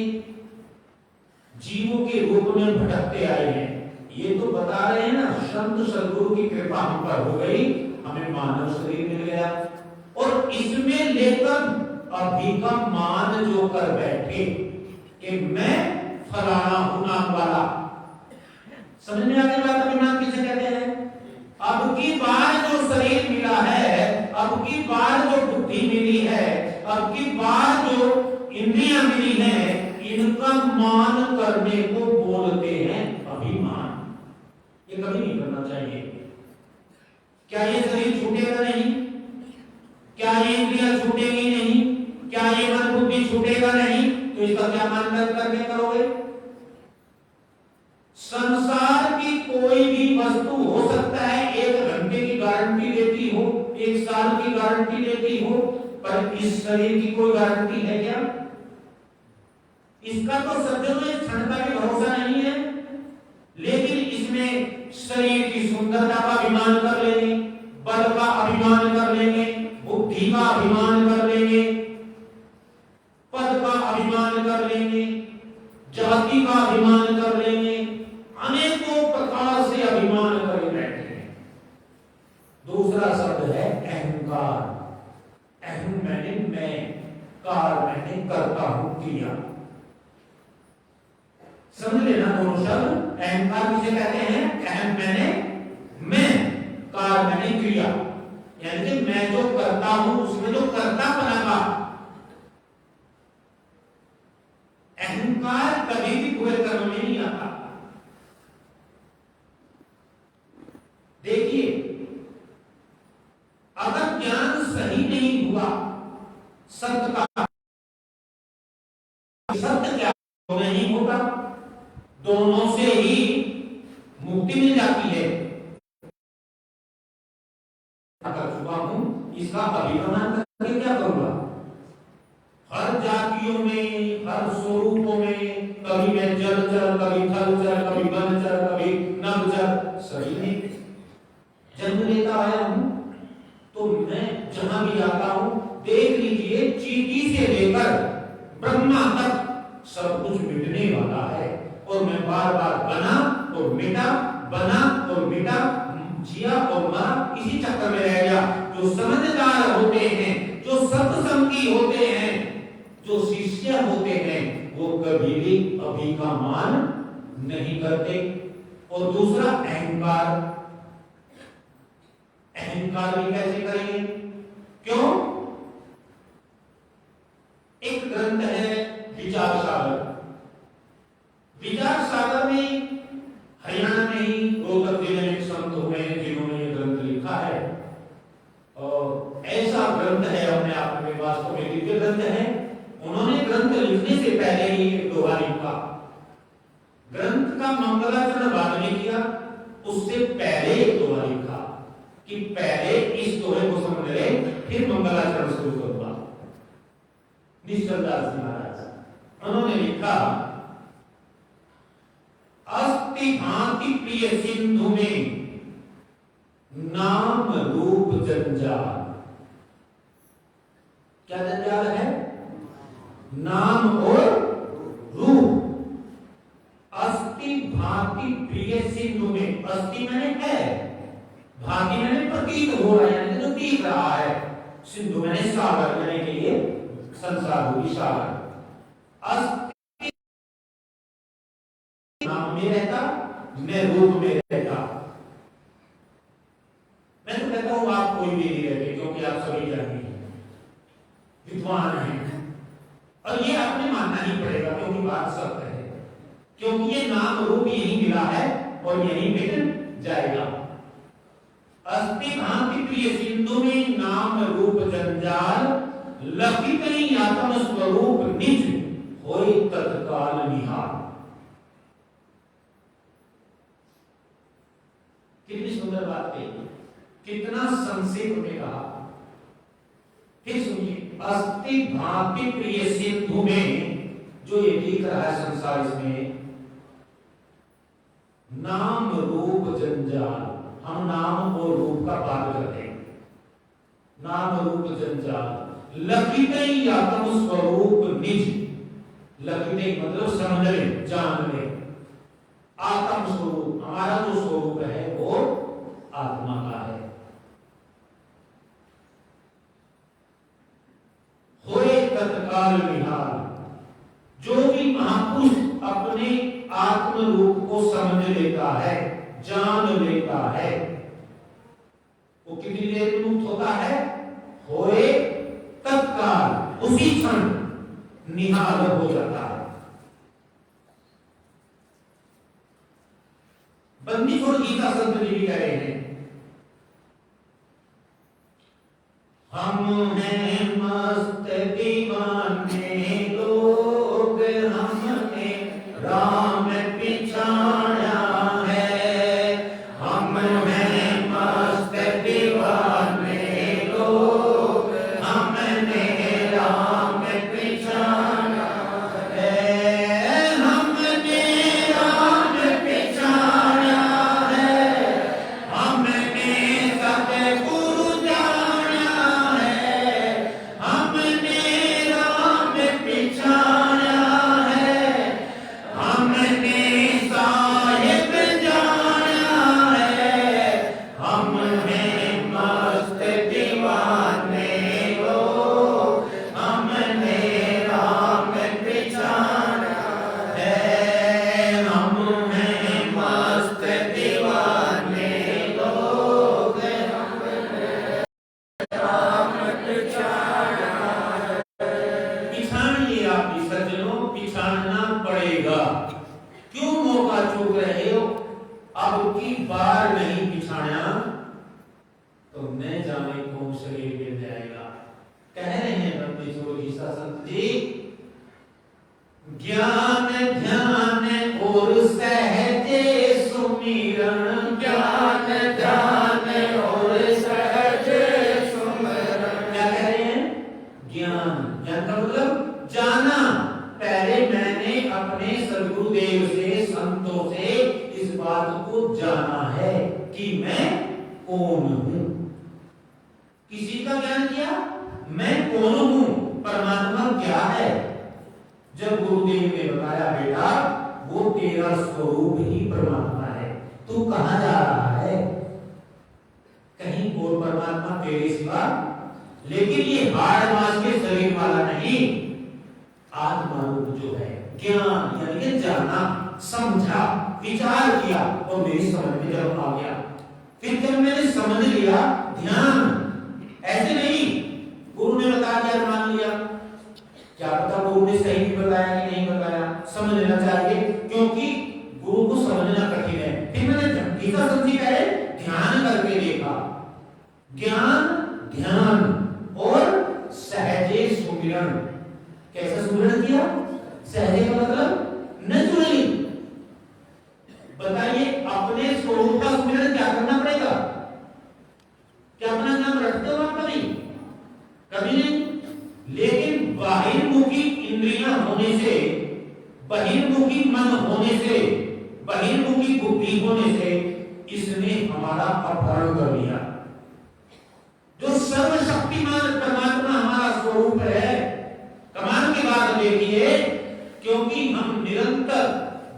[SPEAKER 1] जीवों के रूप में भटकते आए हैं। ये तो बता रहे हैं ना, संत सदगुरु की कृपा हम पर हो गई, हमें मानव शरीर मिल गया, और इसमें लेकर अभी का मान जो कर बैठे कि मैं फलाना हूं नाम वाला। समझ में आ गई बात? अभिमान किसे कहते हैं? अब की बार जो शरीर मिला है, अब की बार जो बुद्धि मिली है, अब की बार जो इंद्रियां मिली हैं, इनका मान करने को बोलते हैं अभिमान। ये कभी नहीं करना चाहिए। क्या ये शरीर छूटेगा नहीं? क्या ये इंद्रियां छूटेगी नहीं? क्या ये मन बुद्धि छूटेगा नहीं? तो इसका क्या मान करके करोगे? संसार की कोई भी वस्तु हो सकता है 1 घंटे की गारंटी देती हो, 1 साल की गारंटी देती हो, पर इस शरीर की कोई गारंटी है क्या? इसका तो सज्जनों इस क्षण का भी भरोसा नहीं है। लेकिन इसमें शरीर की सुंदरता का अभिमान कर लेंगे, बल का अभिमान कर लेंगे, बुद्धि का अभिमान कर लेंगे, पद का अभिमान कर लेंगे, जाति का अभिमान कर लेंगे, अनेकों प्रकार से अभिमान कर बैठे हैं। दूसरा शब्द है अहंकार। अहम मैंने मैं, कार मैंने करता हूं क्रिया। समझ लेना दोनों शब्द। अहंकार किसे कहते हैं? अहम मैंने मैं, कार मैंने क्रिया, यानी कि मैं जो करता हूं उसमें जो कर्तापना का अहंकार कभी भी पूरे कर्म में नहीं आता। देखिए, अगर ज्ञान सही नहीं हुआ सत्य का, सत्य क्या नहीं होगा, दोनों से ही मुक्ति मिल जाती है। अगर चुका हूं, इसका अभिमान करके क्या करूंगा? हर जातियों में, हर स्वरूपों में, कभी मैं जल चर, कभी थल चर, कभी वन चर, कभी नभ चर, सही में जन्म लेता आया हूं, तो मैं जहां भी आता जो शिष्य होते हैं वो कभी भी अभी का मान नहीं करते। और दूसरा अहंकार, अहंकार भी कैसे करेंगे? क्यों? एक ग्रंथ है विचार सागर। विचार सागर में हरियाणा में ही रोहतक जिले में संत हुए हैं जिन्होंने ये ग्रंथ लिखा है। और ऐसा ग्रंथ है, अपने आप में वास्तव में दिव्य ग्रंथ है। उन्होंने ग्रंथ लिखने से पहले ही एक दोहा लिखा। ग्रंथ का मंगलाचरण बाद में किया, उससे पहले एक दोहा लिखा कि पहले इस दोहे को समझ ले, फिर मंगलाचरण शुरू करूंगा। निश्चल दास जी महाराज उन्होंने लिखा, अस्ति भांति प्रिय सिंधु में नाम रूप जंजाल। क्या जंजाल है? नाम और रूप। अस्ति भांति प्रिय सिंधु में, अस्ति मैंने है, भांति मैंने प्रतीत हो रहा है, यानी जो दिख रहा है। सिंधु मैंने सागर, यानी कि ये संसार रूपी सागर। अस्ति नाम में रहता, मैं रूप में रहता। मैं तो कहता हूं आप कोई भी नहीं रहते, क्योंकि आप सभी ज्ञानी हैं, विद्वान हैं। और ये आपने मानना ही पड़ेगा, क्योंकि बात सत्य है। क्योंकि ये नाम रूप यही मिला है और यही मिट जाएगा। अस्ति भांति प्रिय सिंधु में नाम रूप जंजाल, लखित आत्म स्वरूप निज होई तत्काल निहार। कितनी सुंदर बात कही, कितना संक्षेप में कहा। फिर सुनिए, अस्ति भांति प्रिय सिंधु में, जो ये दिख रहा है संसार, इसमें नाम रूप जंजाल। हम नाम और रूप का पाठ करते हैं। नाम रूप जंजाल, लखित आत्म स्वरूप निज। लखित मतलब समझ ले, जान ले। आत्म स्वरूप, हमारा जो स्वरूप है वो आत्मा का है। होए तत्काल निहाल, जो भी महापुरुष अपने आत्म रूप को समझ लेता है, जान लेता है, वो कितनी देर में मुक्त होता है? होए तत्काल, उसी क्षण निहाल हो जाता है। बंदी छोड़ गीता संत जी भी कह रहे हैं, हम हैं मस्त दीवाने लोग, हमने राम पिछाड़ा है। हम हैं मस्त दीवाने लोग, हमने राम पिछाड़ा है। हमने राम पिछाड़ा है, हमने सतगुरु जाना है। हमने राम पिछाड़ा है, हमने साहिब जाना है। हम हैं मस्त दीवाने लोग, हमने राम पिछाड़ा है। हम हैं मस्त दीवाने लोग, राम पिछाड़ा। पिछाड़िए आप भी सज्जनों, पिछाड़ना पड़ेगा। क्यों मौका चूक रहे हो? अब की बार नहीं पिछाड़ा तो न जाने कौन शरीर मिल जाएगा। कह रहे हैं बंदी छोड़ो गीता संत जी, ज्ञान ध्यान और सहजे सुमिरन। ज्ञान ध्यान और सहजे सुमिरन। क्या कह रहे हैं? ज्ञान, ज्ञान का मतलब जाना। पहले मैंने अपने सदगुरुदेव से, संतों से इस बात को जाना है कि मैं कौन हूं। किसी का ज्ञान किया, मैं कौन हूं, परमात्मा क्या है। जब गुरुदेव ने बताया, बेटा वो तेरा स्वरूप ही परमात्मा है, तू कहां जा रहा है? कहीं और परमात्मा तेरे सिवा। लेकिन ये हाड़ मांस के शरीर वाला नहीं, आत्मा रूप जो है ज्ञान, यानी कि जाना, समझा, विचार किया और मेरी समझ में जब आ गया, फिर जब मैंने समझ लिया, ध्यान। ऐसे नहीं गुरु ने बता दिया मान लिया, क्या पता गुरु ने सही भी बताया कि नहीं बताया, समझना चाहिए क्योंकि गुरु को समझना कठिन है। फिर मैंने गीता समझी पहले ध्यान करके देखा, ज्ञान, ध्यान और सहजे सुमिरन। कैसे सुमिरन किया? सहजे का मतलब नेचुरली। बताइए अपने स्वरूप का सुमिरन क्या करना पड़ेगा? क्या अपना नाम रखते हो आप कभी? कभी नहीं। लेकिन बाहिर्मुखी इंद्रियां होने से, बहिर्मुखी मन होने से, बहिर्मुखी बुद्धि होने से इसने हमारा अपहरण कर लिया। जो सर्वशक्तिमान परमात्मा हमारा स्वरूप है, कमाल की बात देखिए, क्योंकि हम निरंतर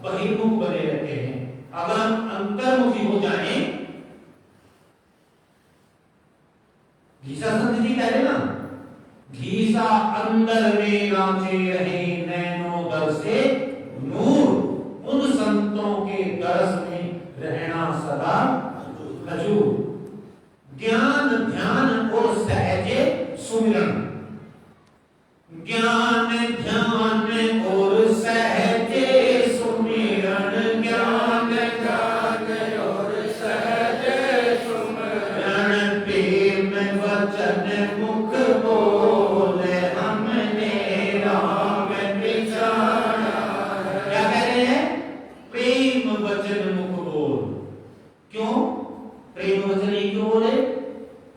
[SPEAKER 1] बहिर्मुख बने रहते हैं। अगर हम अंतर्मुखी हो जाएं, घीसा संधि कह रहे ना, घीसा अंदर में नाचे रहे नैनो दर से नूर, उन संतों के दरस में रहना सदा खजूर। ज्ञान, ध्यान और सहजे सुमिरन। ज्ञान, ध्यान और सहजे सुमिरन, ज्ञान, ध्यान और सहजे सुमिरन, प्रेम वचन मुख बोले हमने राम बिचारा। क्या कह रहे हैं? प्रेम वचन मुख बोल। क्यों प्रेम वचन ही क्यों बोले?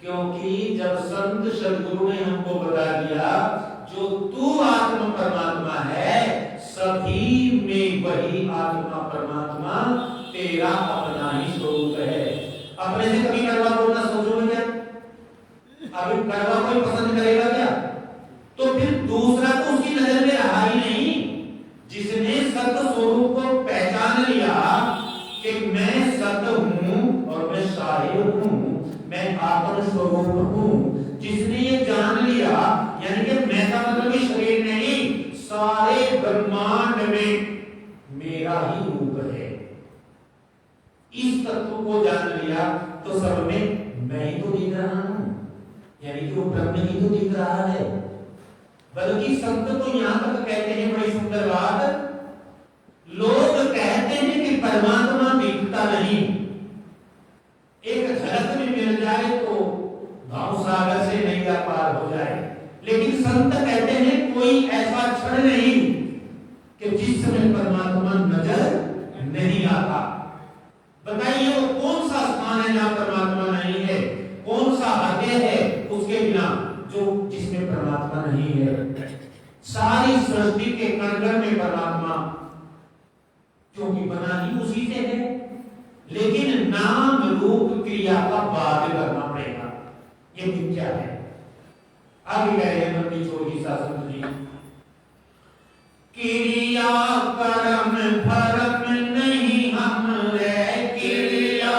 [SPEAKER 1] क्योंकि जब संत सदगुरु ने हमको बता दिया जो तू आत्मा परमात्मा है, सभी में वही आत्मा परमात्मा तेरा अपना ही स्वरूप है। अपने से कभी कड़वा बोलना सोचोगे क्या? अभी कड़वा कोई पसंद करेगा क्या? तो फिर दूसरा तो उसकी नजर में रहा ही नहीं। जिसने सत्य स्वरूप को पहचान लिया कि मैं सत्य हूं और मैं शाहिद हूं, मैं आत्म स्वरूप हूं, जिसने ये जान लिया, यानी कि मैं का मतलब कि शरीर नहीं, सारे ब्रह्मांड में मेरा ही रूप है, इस तत्व को जान लिया तो सब में मैं ही तो दिख रहा हूं, यानी कि वो ब्रह्म ही तो दिख रहा है। बल्कि संत तो यहां तक कहते हैं, बड़ी सुंदर बात, लोग कहते हैं कि परमात्मा दिखता नहीं, एक झलक में मिल जाए तो भाव सागर से नैया पार हो जाए। लेकिन संत कहते हैं कोई ऐसा क्षण नहीं कि जिस समय परमात्मा नजर नहीं आता। बताइए वो कौन सा स्थान है जहां परमात्मा नहीं है? कौन सा हृदय है उसके बिना जो जिसमें परमात्मा नहीं है? सारी सृष्टि के कण-कण में परमात्मा, क्योंकि बना ही उसी से है। लेकिन नाम रूप क्रिया का बाध्य करना पड़ेगा, ये मिथ्या है। आगे कह रहे हैं मंत्री छोड़ी शासन जी, क्रिया कर्म भरम नहीं हमरे, क्रिया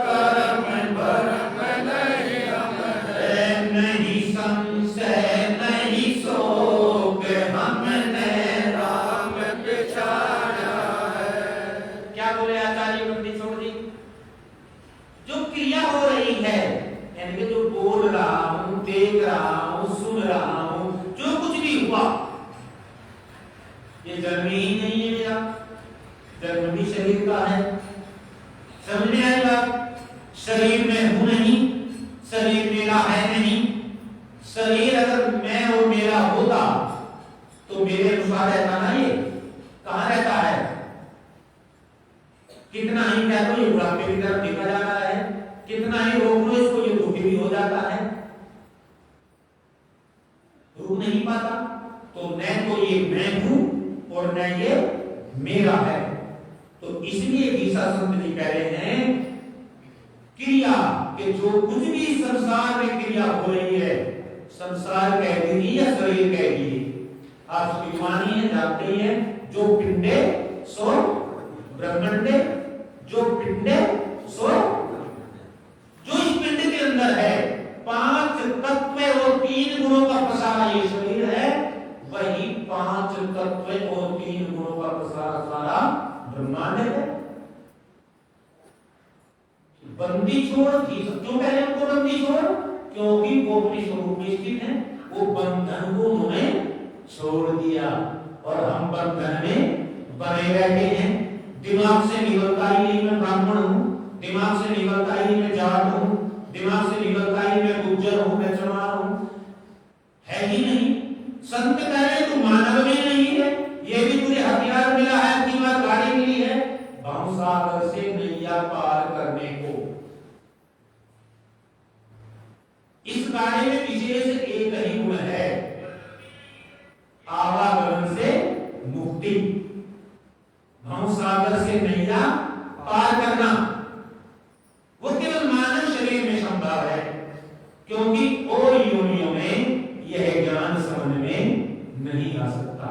[SPEAKER 1] कर्म भरम नहीं हमरे, नहीं संशय नहीं शोक हमने राम बिचारा है। क्या बोले आचार्य मंत्री छोड़ी? जो क्रिया हो रही है, यानी कि जो बोल रहा हूं, देख रहा हूं, सुन रहा हूं, जो कुछ भी हुआ, ये जन्म ही नहीं है मेरा, जन्म भी शरीर का है। समझ में आएगा? शरीर में हूं नहीं, शरीर मेरा है नहीं। शरीर अगर मैं और मेरा होता तो मेरे अनुसार रहता ना, ये कहां रहता है? कितना ही कह दो ये बुढ़ापे की तरफ देखा जा रहा है, कितना ही रोक लो इसको ये दुखी भी हो जाता है, रुक नहीं पाता। तो न तो ये मैं हूं और न ये मेरा है। तो इसलिए गीता संत जी कह रहे हैं क्रिया कि जो कुछ भी संसार में क्रिया हो रही है, संसार कह दीजिए या शरीर कह दीजिए, आप विद्वानी है, जानते ही हैं, जो पिंडे सो ब्रह्मंडे, जो पिंडे सो, जो इस पिंड के अंदर है, 5 तत्व और 3 गुणों का प्रसार ये शरीर है, वही 5 तत्व और 3 गुणों का प्रसार सारा ब्रह्मांड है। बंदी छोड़ क्यों कह रहे हैं उनको बंदी छोड़? क्योंकि वो अपने स्वरूप में स्थित है। वो बंधन को उन्होंने छोड़ दिया और हम बंधन में बने रहते हैं। दिमाग से निकलता ही नहीं मैं ब्राह्मण हूं, दिमाग से निकलता ही मैं जाट हूं, दिमाग से निकलता ही मैं गुज्जर हूं, मैं चमार हूं, है ही नहीं। संत कह रहे तू मानव में नहीं है, ये भी तुझे हथियार मिला है, अपनी बात गाड़ी मिली है भवसागर से नैया पार करने को। इस गाड़ी में विशेष एक ही गुण है, आवागमन से मुक्ति, भवसागर से नैया पार करना। वो केवल मानव शरीर में संभव है, क्योंकि और योनियों में यह ज्ञान समझ में नहीं आ सकता।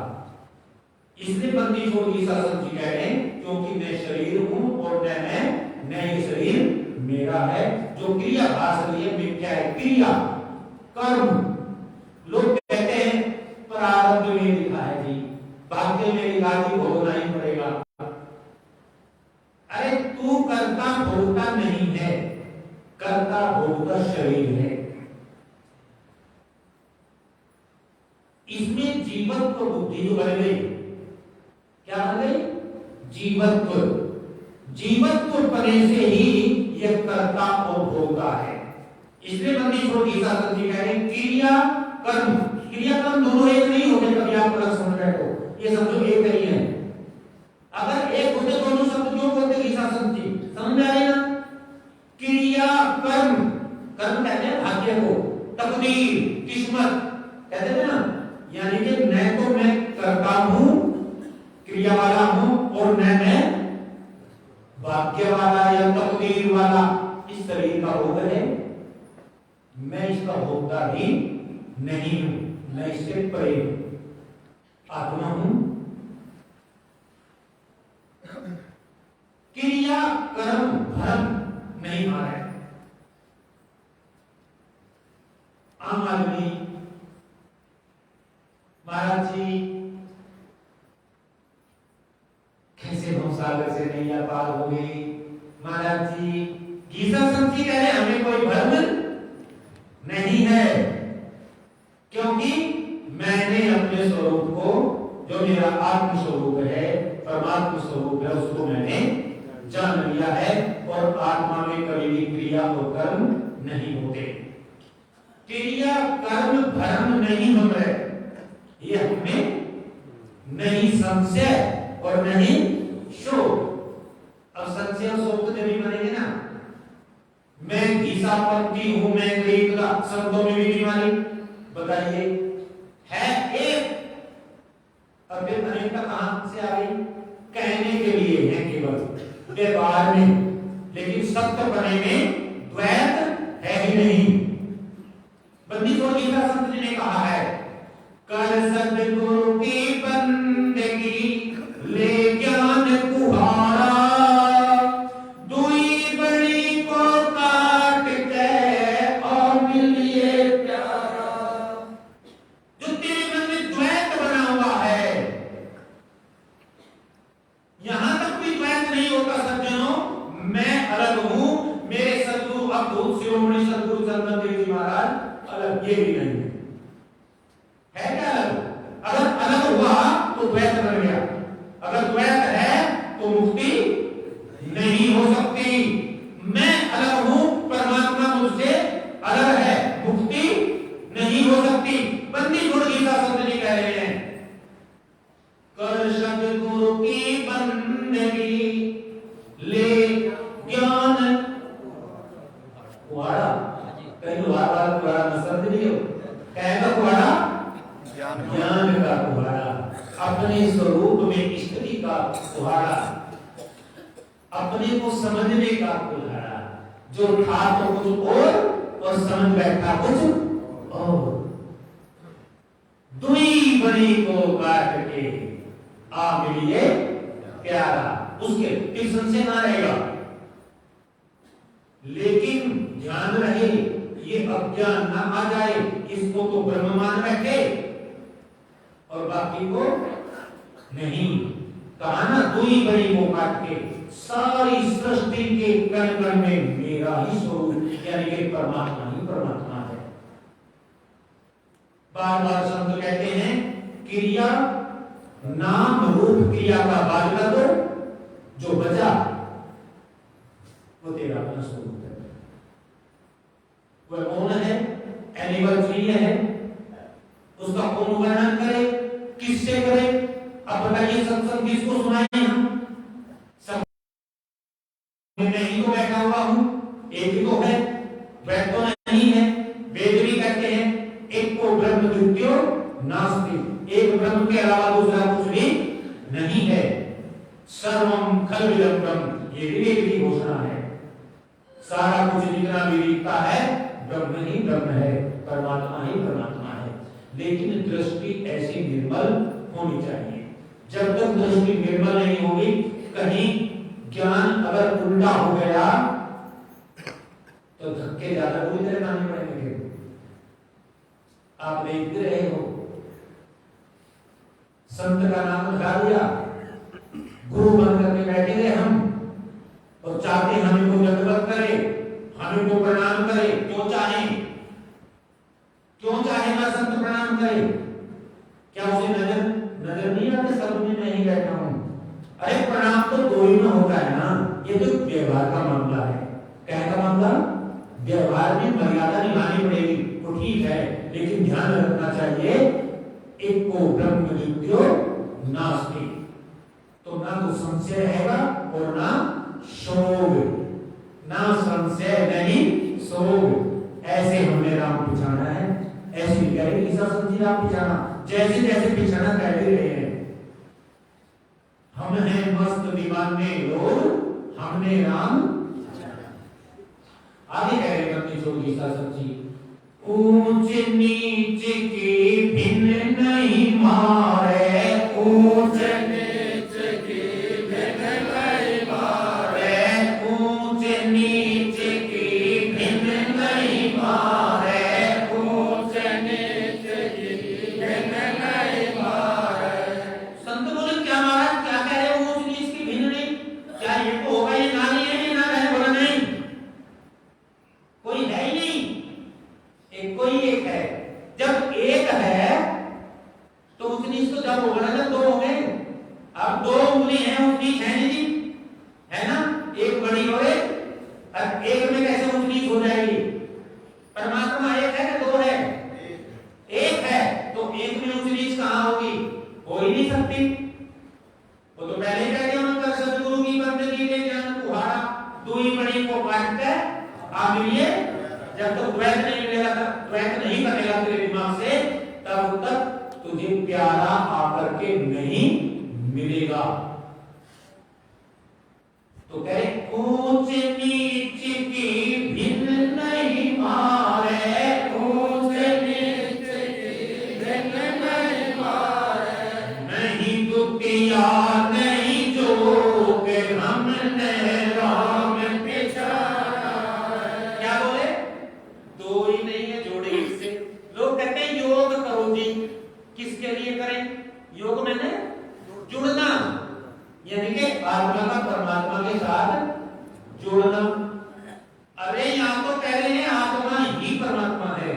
[SPEAKER 1] इसलिए बंदी छोड़ गीसा संत जी कह रहे हैं, क्योंकि मैं शरीर हूं और न ये शरीर मेरा है। जो क्रिया भाष रही है मिथ्या है, क्रिया कर्म। लोग कहते हैं प्रारब्ध में लिखा है जी, भाग्य में लिखा है भोगना ही पड़ेगा। अरे तू कर्ता भोगता नहीं है, कर्ता भोगता शरीर है। इसमें जीवत्व बुद्धि जो बन गई, क्या बन गई? जीवत्व। जीवत्व पने से ही यह कर्ता और भोगता है। इसलिए बंदी छोड़ गीसा संत जी कह रहे हैं क्रिया कर्म, क्रिया कर्म दोनों एक नहीं होते। कभी आप अलग समझ रहे हो, ये समझो एक नहीं है। अगर एक होते दोनों शब्द क्यों बोलते गीसा संत जी? समझ में आए ना? क्रिया कर्म, कर्म कहते हैं भाग्य को, तकदीर किस्मत कहते हैं ना। यानी कि न तो मैं करता हूं क्रिया वाला हूं और न मैं भाग्य वाला या तकदीर वाला। इस शरीर का भोग है, मैं इसका भोगता भी नहीं हूं, मैं इससे परे आत्मा हूं। क्रिया कर्म धर्म नहीं आ रहा है। आम आदमी महाराज जी कैसे भवसागर से नैया पार हो गई? महाराज जी गीसा संत जी कह रहे हमें कोई भ्रम नहीं है, क्योंकि मैंने अपने स्वरूप को, जो मेरा आत्म स्वरूप है, परमात्मा स्वरूप है, उसको मैंने जान लिया है। और आत्मा में कभी भी क्रिया और कर्म नहीं होते। क्रिया कर्म धर्म नहीं हो रहे, ये हमें नहीं संशय और नहीं शोक। अब संशय और शोक तो जब भी बनेंगे ना, मैं घीसापंथी हूं, मैं गरीब का, शब्दों में भी बीमारी बताइए है एक। अब अनेक का कहां से आ गई? कहने के लिए है केवल व्यवहार में, लेकिन सत्य बने में द्वैत है ही नहीं। बंदी छोड़ गीता संत जी ने कहा है, कर सद्गुरु की बंदगी ले ज्ञान कुहारा, दुई बड़ी को काट के और मिलिए प्यारा। जो तेरे मन में द्वैत बना हुआ है, यहां तक भी द्वैत नहीं होता सज्जनों। मैं अलग हूं, मेरे सद्गुरु अद्भुत शिरोमणि सद्गुरु चंदन देव जी महाराज अलग, ये भी नहीं है क्या अलग? अगर अलग हुआ तो द्वैत बन गया, अगर द्वैत है तो मुक्ति नहीं हो सकती। मैं अलग हूं, परमात्मा मुझसे अलग है, मुक्ति नहीं हो सकती। बंदी छोड़ गीता संत जी कह रहे हैं, कर सद्गुरु की बंदगी ले ज्ञान कुहाड़ा। कहीं कुहाड़ा शब्द नहीं हो, कहेगा कुहाड़ा ज्ञान का कुहाड़ा, अपने स्वरूप में स्थिति का कुहाड़ा, अपने को समझने का कुहाड़ा। जो था तो कुछ और समझ बैठा कुछ और। दुई बड़ी को काट के आ मिलिए प्यारा, उसके फिर संशय ना रहेगा। लेकिन ध्यान रहे ये अज्ञान ना आ जाए, इसको तो ब्रह्म मान बैठे और बाकी को नहीं, कहा ना तू ही बड़ी वो काट के, सारी सृष्टि के कण कण में मेरा ही स्वरूप यानी कि परमात्मा ही परमात्मा है। बार बार संत कहते हैं क्रिया नाम रूप क्रिया का बाद कर दो, जो बचा वो तेरा अपना स्वरूप है। वह कौन है? एनिमल ट्री है, उसका कौन वर्णन करे, किससे करे? अब बताइए सत्संग किसको सुनाए हम? सब मैं ही तो बैठा हुआ हूं, एक ही तो है, वह तो नहीं है। वेद भी कहते हैं एक को ब्रह्म द्वितीयो नास्ति, एक ब्रह्म के अलावा दूसरा कुछ भी नहीं है। सर्वम खलविदं ब्रह्म, ये भी वेद की घोषणा है। सारा कुछ जितना भी दिखता है ब्रह्म ही ब्रह्म है, परमात्मा ही परमात्मा है। लेकिन दृष्टि ऐसी निर्मल होनी चाहिए। जब तक दृष्टि निर्मल नहीं होगी, कहीं ज्ञान अगर उल्टा हो गया तो धक्के ज्यादा बुरी तरह खाने पड़ेंगे। आप देखते रहे हो, संत का नाम उठा दिया, गुरु बन करके बैठे रहे हम, और चाहते हमें को दंडवत करे, हमें को प्रणाम करे। क्यों चाहे ना संत प्रणाम करे? क्या उसे नजर नहीं आते सब में मैं ही बैठा हूं? अरे प्रणाम तो दो ही में होता है ना, ये तो व्यवहार का मामला है। क्या का मामला? व्यवहार में मर्यादा निभानी पड़ेगी, वो ठीक है, लेकिन ध्यान रखना चाहिए एक को ब्रह्म द्वितीयो नास्ति, तो ना तो संशय रहेगा और ना शोभ, ना संशय नहीं शोभ। ऐसे हमें राम पिछाना है, ऐसी गहरी ईसा समझी राम पिछाना, जैसे जैसे पिछाना कहते रहे हैं। हम हैं मस्त दीवाने लोग, हमने राम आगे कह रहे अपनी छोटी ईसा समझी। ऊंच नीच की भिन्न नहीं मारे, ऊंच नीच की भिन्न नहीं मारे, ऊंच नीच की भिन्न नहीं मारे, ऊंच नीच की भिन्न नहीं मारे। संत बोले क्या महाराज, क्या कह रहे हो? ऊंच नीच की भिन्न नहीं, क्या ये तो होगा, ये ना नहीं है, ना है? बोला नहीं, कोई है ही नहीं, एक कोई एक है। जब एक है तो ऊंच नीच तो जब होगा ना, दो होंगे। अब दो उंगली है, ऊंच नीच है नहीं, है ना? एक बड़ी और एक में कैसे ऊंच नीच हो जाएगी? परमात्मा एक है कि दो है? एक है, तो एक में ऊंच नीच कहां होगी? हो ही नहीं सकती। वो तो पहले कह दिया उनका, सदगुरु की बंदगी के ज्ञान कुहारा, दुई बड़ी को काटते आप मिलिए। जब तक द्वैत नहीं मिलेगा, तब द्वैत नहीं बनेगा तेरे दिमाग से, तब तक तुझे प्यारा आकर के नहीं मिलेगा। तो कह रहे ऊंच नीच की भिन्न नहीं मारे, ऊंच नीच की भिन्न नहीं मारे, नहीं दुखिया नहीं जो के हमने राम पिछाना। क्या बोले? दो ही नहीं है, जोड़े इससे। लोग कहते हैं योग करो जी, किसके लिए करें योग? मैंने जुड़ना, यानी कि आत्मा का परमात्मा के साथ जुड़ना। अरे यहां तो कह रहे हैं आत्मा ही परमात्मा है।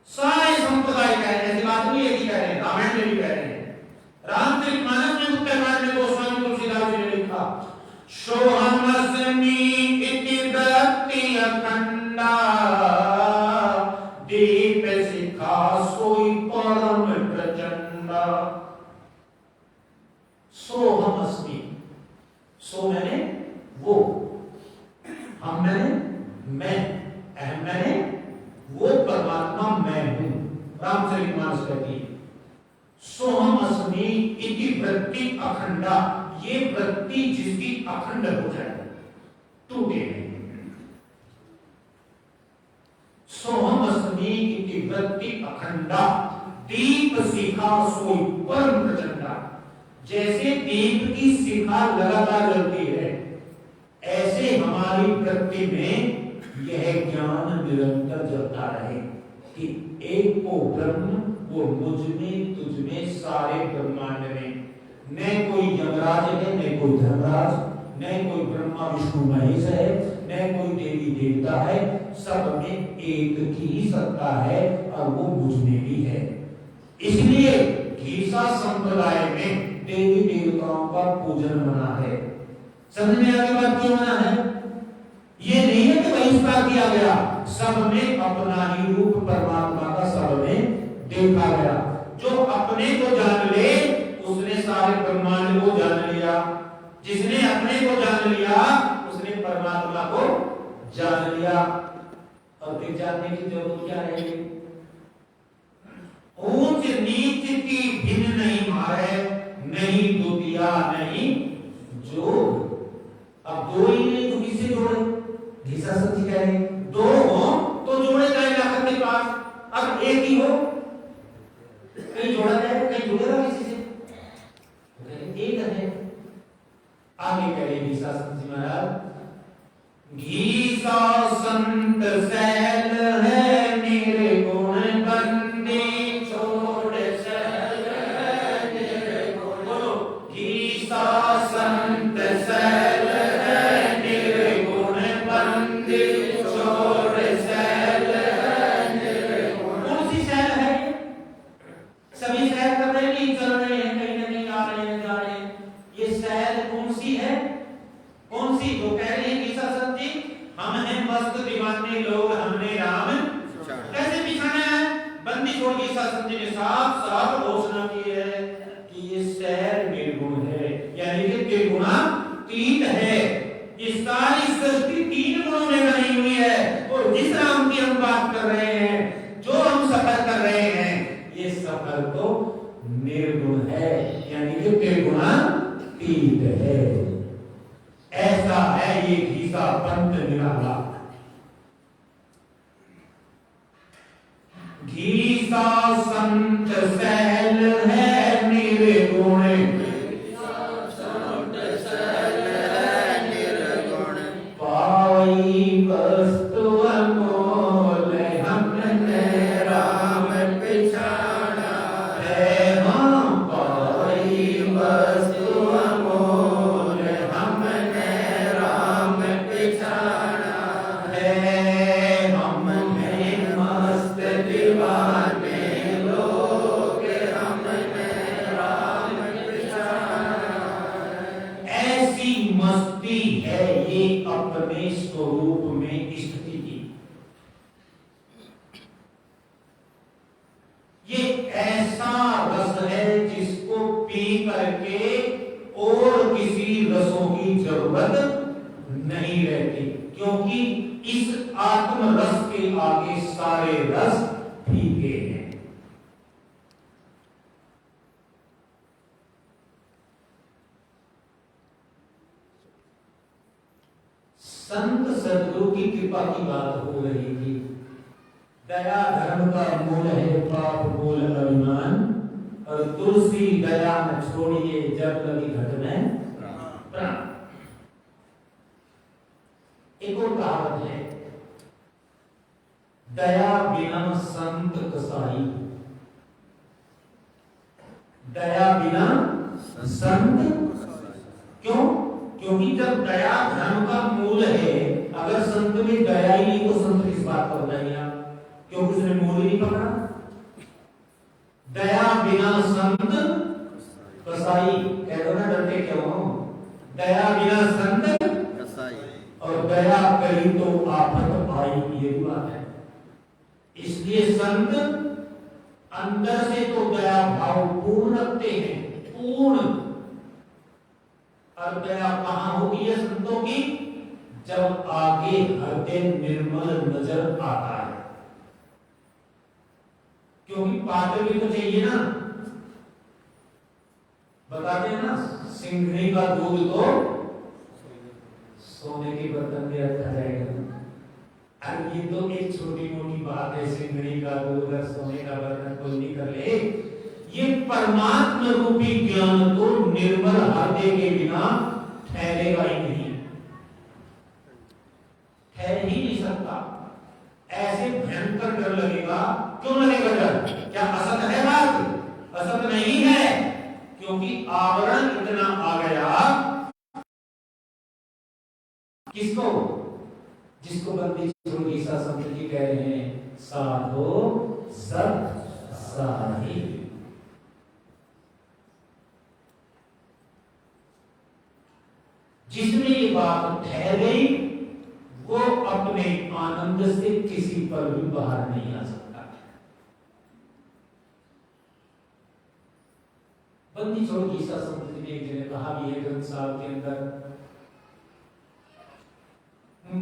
[SPEAKER 1] सारे संप्रदाय कह रहे हैं, ऐसी बात नहीं है कि कह रहे हैं, रामायण में भी कह रहे हैं, रामचरितमानस में उत्तरकांड में गोस्वामी तुलसीदास जी ने लिखा, सोहमस्मि इति वृत्ति अखंडा, दीप शिखा सोई परम प्रचंडा। सोहमस्मि, सो मैंने वो, हम मैंने मैं, अहम मैंने वो, परमात्मा मैं हूं। रामचरितमानस कहती है सोहमस्मि इति वृत्ति अखंडा, ये वृत्ति जिसकी अखंड हो जाए, टूटे नहीं। सोहमस्मि इति वृत्ति अखंडा, दीप शिखा सोई परम प्रचंडा। जैसे दीप की शिखा लगातार जलती है, ऐसे हमारी वृत्ति में यह ज्ञान निरंतर जलता रहे कि एक को ब्रह्म, वो मुझ में तुझ में सारे ब्रह्मांड में यमराज है, न कोई धर्मराज, न कोई ब्रह्मा विष्णु महेश है, न कोई देवी देवता है। सब में एक की ही सत्ता है और वो मुझ में भी है। इसलिए घीसा संप्रदाय में देवी देवताओं का पूजन मना है। समझ में आगे बात क्यों मना है? ये नहीं है कि बहिष्कार किया गया, सब में अपना ही रूप परमात्मा का सब में देखा गया। जो अपने को जान ले उसने सारे ब्रह्मांड को जान लिया, जिसने अपने को जान लिया उसने परमात्मा को जान लिया। और फिर जानने की जरूरत क्या है? ऊंच नीच की भिन्न नहीं मारे, नहीं दुतिया नहीं जोड़। अब दो ही नहीं तो किससे जोड़े? घीसा सच्ची कह रहे दो हो तो जोड़े जाए जाकर के पास। अब एक ही हो कहीं जोड़ा जाए, कहीं जुड़ेगा किसी से? एक है। आगे कह रहे घीसा सच्ची महाराज, घीसा संत सैल है निर्गुण बंदी छोड़ सैल है निर्गुण। बोलो घीसा संत सैल है निर्गुण बंदी छोड़ सैल है निर्गुण। कौन सी सैल है? सभी सैल कर रहे नहीं, चल रहे हैं, कहीं ना कहीं आ रहे हैं, जा रहे हैं। ये सैल कौन सी है? कौन सी? तो कह रहे हैं घीसा संत जी, हम हैं मस्त दीवाने लोग, हमने राम कैसे बिछाना है? बंदी छोड़ घीसा संत जी ने साफ साफ घोषणा की है कि ये सैल निर्गुण है, यानी कि त्रिगुणातीत है। ये सारी सृष्टि तीन गुणों में बनी हुई है। और जिस राम की हम बात कर रहे हैं, जो हम सफर कर रहे हैं, ये सफर तो निर्गुण है, यानी कि त्रिगुणातीत है। ऐसा है ये घीसा पंथ निराला। घीसा संत सैल है निर्गुण, पाई वस्तु अमोल हमने राम पिछाड़ा है। हाँ पाई वस्तु अमोल हमने राम पिछाड़ा है। हमने मस्त दीवाने लोग हमने राम पिछाड़ा। ऐसी मस्ती है ये अपने स्वरूप में स्थिति की। ये ऐसा रस है जिसको पी करके और किसी रसों की जरूरत नहीं रहती, क्योंकि इस आत्म रस के आगे सारे रस फीके हैं। संत सदगुरु की कृपा की बात हो रही थी। दया धर्म का मूल है, पाप मूल अभिमान, और तुलसी दया न छोड़िए जब लगी घट में प्राण। एक और कहावत है, दया बिना संत कसाई। दया बिना संत, क्यों? क्योंकि जब दया धर्म का मूल है, अगर संत में दया ही नहीं तो संत किस बात का बताइए आप? क्योंकि उसने मूल ही नहीं पकड़ा। दया बिना संत कसाई, कह दो ना, डरते क्यों? दया बिना संत कसाई, और दया करी तो आफत आई, ये बात है। इसलिए संत अंदर से तो दया भाव पूर्ण रखते हैं, पूर्ण। और दया कहां होगी है संतों की? जब आगे हृदय निर्मल नजर आता है। क्योंकि पात्र भी तो चाहिए ना। बताते हैं ना, सिंघनी का दूध तो सोने के बर्तन में रखा जाएगा। अब ये तो एक छोटी मोटी बात है, सिंघनी का दूध और सोने का बर्तन कोई नहीं कर ले। ये परमात्मा रूपी ज्ञान तो निर्मल हृदय के बिना ठहरेगा ही नहीं, ठहर ही नहीं सकता। ऐसे भयंकर डर लगेगा। क्यों लगेगा डर? क्या असत है बात? असत नहीं है। क्योंकि आवरण इतना आ गया। किसको? जिसको बंदी छोड़ गीता संत जी कह रहे हैं, साधो सत साहिब। जिसमें ये बात ठहर गई वो अपने आनंद से किसी पर भी बाहर नहीं आ सकता। बंदी छोड़ गीता संत जी ने एक जगह कहा भी है ग्रंथ साहब के अंदर,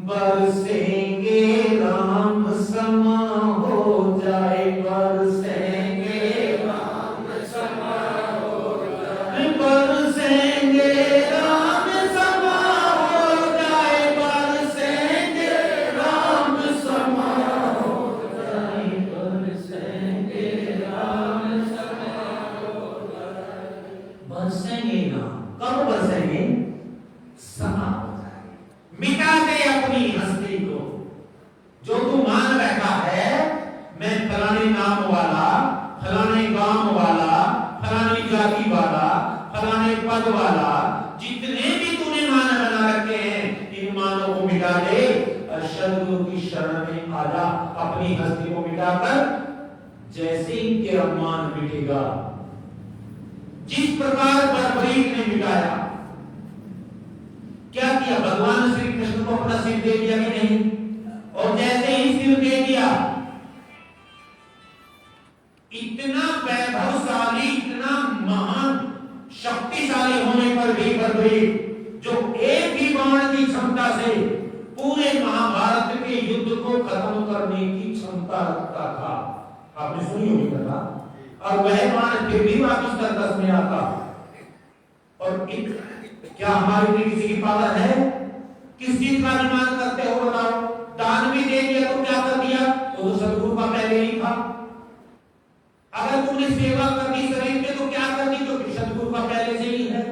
[SPEAKER 1] बरसेंगे राम समा हो जाए, बरसेंगे राम समा हो जाए, बरसेंगे राम समा हो जाए, बरसेंगे राम समा हो जाए, बरसेंगे राम समा हो जाए। बरसेंगे ना, कब बरसेंगे? समा मिटा दे अपनी हस्ती को। जो तू मान बैठा है मैं फलाने नाम वाला, फलाने गांव वाला, फलानी जाति वाला, फलाने पद वाला, जितने भी तूने मान बना रखे हैं इन मानों को मिटा दे और सद्गुरु की शरण में आ जा। अपनी हस्ती को मिटाकर जैसे ही तेरा मान मिटेगा, जिस प्रकार बर्बरीक ने मिटाया, क्या किया? भगवान श्री कृष्ण को अपना सिर दे दिया कि नहीं? और जैसे ही सिर दे दिया, इतना वैभवशाली, इतना महान शक्तिशाली होने पर भी बर्बरीक, जो एक ही बाण की क्षमता से पूरे महाभारत के युद्ध को खत्म करने की क्षमता रखता था, आपने सुनी होगी कथा, और वह बाण फिर भी वापस सर्कस में आता। और क्या हमारे लिए किसी की पावर है? किस चीज का अनुमान करते हो बताओ? दान भी दे दिया तो क्या कर दिया? तो सद्गुरु का पहले ही था। अगर तुमने सेवा कर दी शरीर में तो क्या कर दी? तो सद्गुरु का पहले से ही है।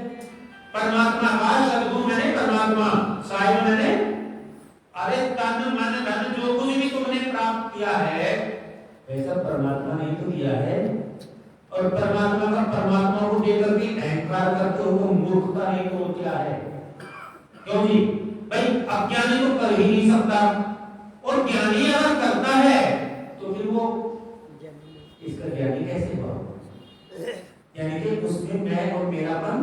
[SPEAKER 1] परमात्मा का सद्गुरु मैंने परमात्मा, साहिब मैंने, अरे तन मन धन जो कुछ भी तुमने प्राप्त किया है वैसा परमात्मा ने तो दिया है। और परमात्मा का परमात्मा को देकर के अहंकार करते हो तो मूर्खता नहीं तो क्या है? क्यों जी? भाई अज्ञानी तो कर ही नहीं सकता, और ज्ञानी अगर करता है तो फिर वो इसका ज्ञानी कैसे हुआ? यानी कि उसमें मैं और मेरापन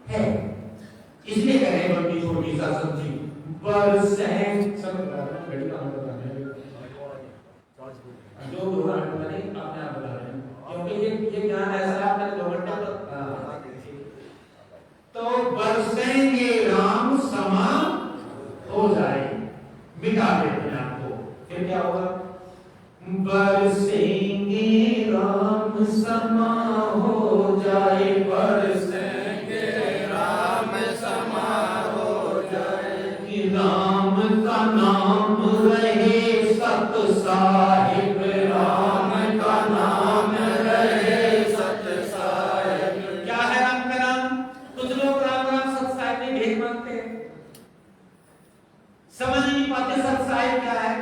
[SPEAKER 1] है। इसलिए कह रहे बंदी छोटी शासन जी बरसें सब घड़ी का मतलब जो होगा मैंने अपने आप बता रहे हैं, क्योंकि ये ज्ञान ऐसा है आपने 2 घंटे तो बरसेंगे राम समा हो जाए, मिटा देते हैं आपको। फिर क्या होगा? बरसेंगे राम समा हो जाए, बरसेंगे राम समा हो जाए, कि राम का नाम रहे सत साहिब, राम का नाम रहे सत साहिब। क्या है राम का नाम? कुछ लोग राम राम सत साहिब में भेद मानते हैं, समझ नहीं पाते सत साहिब क्या है।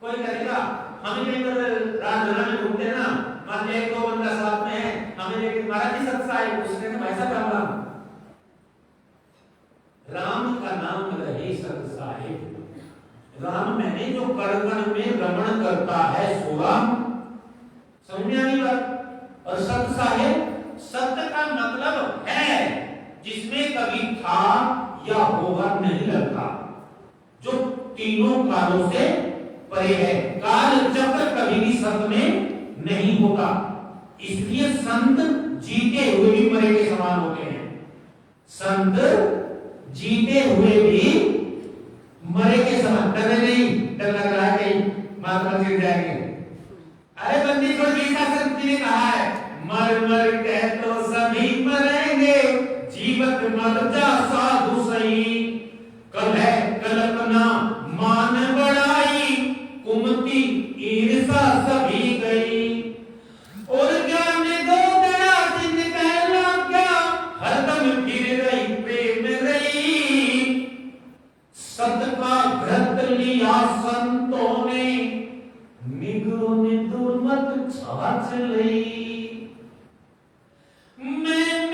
[SPEAKER 1] कोई कहेगा हम कहीं पर राजधानी में घूमते हैं ना, मान लीजिए 1-2 बंदा साथ में है, हमें लेके महाराज जी सत साहिब, उसने तो ऐसा राम राम का नाम रहे सत साहिब। राम मैंने जो कण में रमण करता है सो राम, समझ में आई बात? और सत साहिब, सत्य का मतलब है जिसमें कभी था या होगा नहीं लगता, जो तीनों कालों से परे है। काल चक्र कभी भी संत में नहीं होता, इसलिए संत जीते हुए भी मरे के समान होते हैं। संत जीते हुए भी मरे के समान। डर नहीं, डर लग रहा है कहीं महात्मा गिर जाएंगे। अरे बंदी को गीता संत जी ने कहा है, मर मर के तो सभी मरेंगे, जीवत मर जा साधु सही, कल है कल्पना मान बढ़ाई, कुमति ईर्षा सभी गई, और ज्ञान दो तेरा दिन कहला क्या, हरदम फिर रही प्रेम रही, सत का व्रत लिया संतों ने, निगरों ने दुर्मत छाछ लई, मैं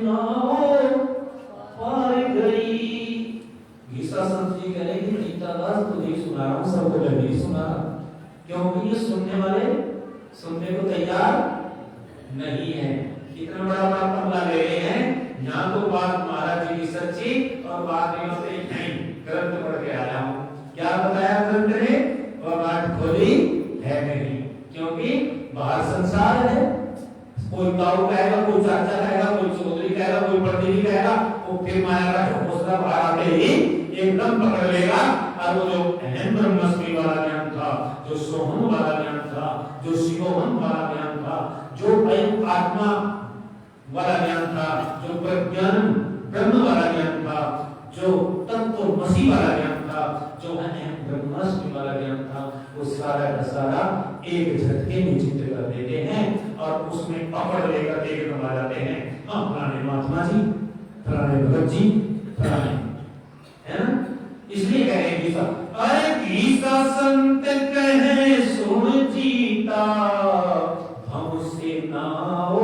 [SPEAKER 1] नाव पार गई। गीसा संत जी कह रहे हैं कि गीतादास तो नहीं सुना रहा हूं, सबको मैं नहीं सुना, क्योंकि ये सुनने वाले सुनने को तैयार नहीं है। इतना बड़ा बड़ा पगला ले रहे हैं, यहाँ तो बात महाराज जी की सच्ची और बात नहीं, ग्रंथ पढ़ के आया हूँ। क्या बताया ग्रंथ ने? वह बात खोली है नहीं, क्योंकि बाहर संसार है। कोई ताऊ कहेगा, कोई चाचा कहेगा, कोई चौधरी कहेगा, कोई पंडित कहेगा, वो फिर माया का घोसला बाहर आते ही एकदम पकड़ लेगा। और वो जो अहम ब्रह्मस्मि वाला ज्ञान था, जो सोहम वाला ज्ञान था, जो शिवोहम वाला ज्ञान था, जो अयम आत्मा वाला ज्ञान था, जो प्रज्ञान ब्रह्म वाला ज्ञान था, जो तत्वमसि वाला ज्ञान था, जो अहम ब्रह्मास्मि वाला ज्ञान था, वो सारा का सारा एक झटके में चित्र कर देते हैं और उसमें पकड़ लेकर एक नंबर जाते हैं। हाँ, फलाने महात्मा जी, फलाने भगत जी, फलाने, है ना? इसलिए कह रहे हैं गीता, अरे गीता संत कहे सुन जीता, हमसे नाव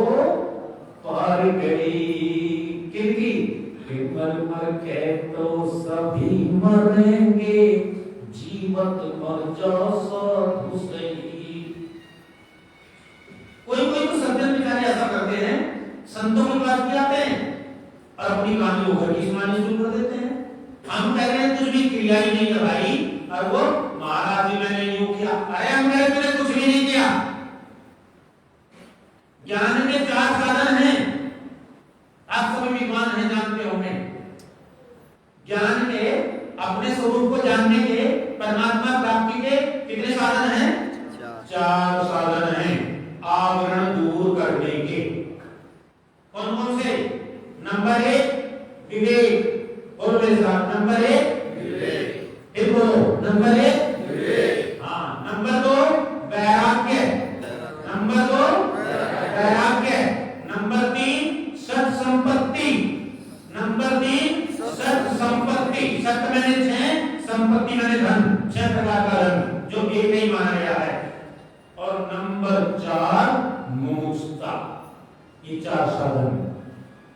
[SPEAKER 1] पार गई। क्योंकि मर के तो सभी मरेंगे, जीवत मर जाओ साधु सही। कोई कोई तो सज्जन बेचारे ऐसा करते हैं, संतों के पास भी आते हैं और अपनी कहानी उभर की सुनानी शुरू कर देते हैं। हम कह रहे हैं कुछ भी क्रिया ही नहीं है भाई, और वो महाराज जी मैंने यूं किया। अरे हम कह रहे कुछ भी नहीं किया। ज्ञान के 4 साधन हैं, आप सभी विद्वान हैं, जानते होंगे। ज्ञान के अपने स्वरूप को जानने के, परमात्मा प्राप्ति के कितने साधन हैं? 4 साधन हैं आवरण दूर करने के। कौन कौन से? नंबर 1 विवेक, बोलो मेरे साथ, नंबर 1 विवेक, फिर बोलो नंबर 1 विवेक, हाँ। नंबर 2 वैराग्य, नंबर 2 वैराग्य, नंबर 3 सत संपत्ति, नंबर 3 सत संपत्ति। सत मैंने 6, संपत्ति मैंने धन, 6 प्रकार का धन जो एक नहीं माना गया है। और नंबर 4 मुमुक्षुता। ये 4 साधन।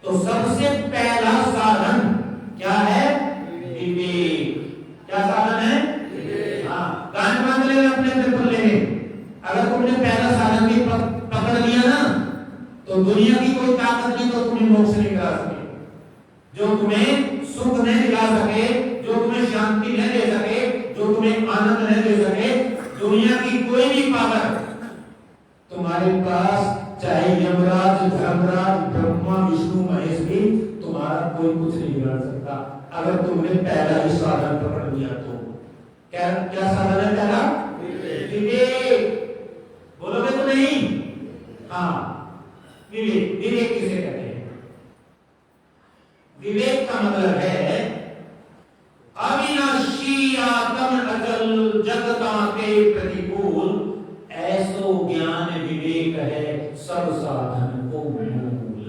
[SPEAKER 1] तो सबसे पहला साधन क्या है? विवेक। क्या साधन है? विवेक। हाँ, कान बांध लेना अपने अपने खुले में। अगर तुमने पहला साधन भी पकड़ लिया ना, तो दुनिया की कोई ताकत नहीं तो तुम्हें मोक्ष नहीं करा सके। जो तुम्हें सुख नहीं दिला सके, जो तुम्हें शांति नहीं दे सके, जो तुम्हें आनंद नहीं दे सके, दुनिया की कोई भी पावर तुम्हारे पास, चाहे यमराज, धर्मराज, ब्रह्मा, विष्णु, महेश भी तुम्हारा कोई कुछ नहीं बिगाड़ सकता, अगर तुमने पहला ही साधन पकड़ लिया तो। क्या क्या साधन है पहला? विवेक। बोलोगे तो नहीं? हाँ, विवेक। विवेक किसे कहते हैं? विवेक का मतलब है अविनाशी आत्म अचल जगता के प्रतिकूल, ऐसो ज्ञान विवेक है सब साधन को मूल।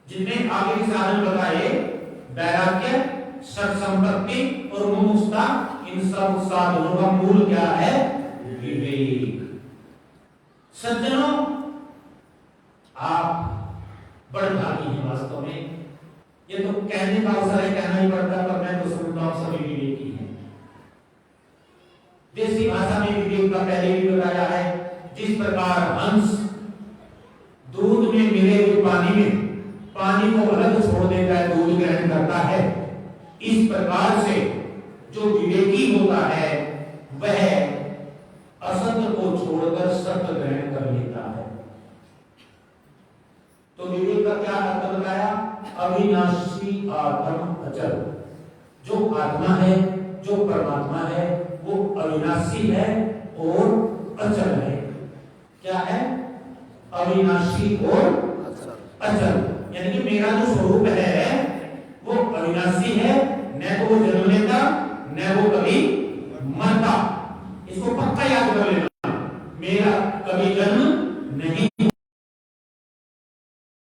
[SPEAKER 1] जितने आगे के साधन बताए, वैराग्य, सत संपत्ति और मुमुक्षुता, इन सब साधनों का मूल क्या है? विवेक। सज्जनों, आप बड़े भागी हैं वास्तव में। ये तो कहने का अवसर है, कहना ही पड़ता है, पर मैं तो समझता हूं सभी विवेकी हैं। देसी भाषा में विवेक का पहले भी बताया है। जिस प्रकार हंस दूध में मिले हुए पानी को अलग छोड़ देता है, दूध ग्रहण करता है, इस प्रकार से जो विवेकी होता है वह असत्य को छोड़कर सत्य ग्रहण कर लेता है। तो विवेक का क्या अर्थ बताया? अविनाशी आत्म अचल। जो आत्मा है, जो परमात्मा है, वो अविनाशी है और अचल है। क्या है? अविनाशी और अचल। यानी कि मेरा जो स्वरूप है वो अविनाशी है, न तो वो जन्म लेता, न वो कभी मरता। इसको पक्का याद कर लेना, मेरा कभी जन्म नहीं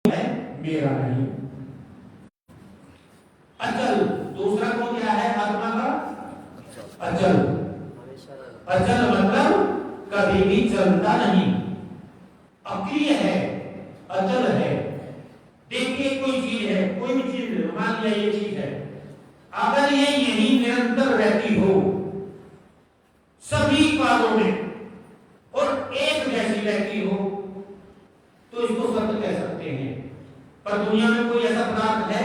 [SPEAKER 1] है, मेरा नहीं। अचल, दूसरा को क्या है आत्मा का? अचल। अचल मतलब कभी भी चलता नहीं, अक्रिय है। दिया ये चीज है, अगर ये यही निरंतर रहती हो सभी कालों में और एक जैसी रहती हो तो इसको सत्य कह सकते हैं। पर दुनिया में कोई ऐसा पदार्थ है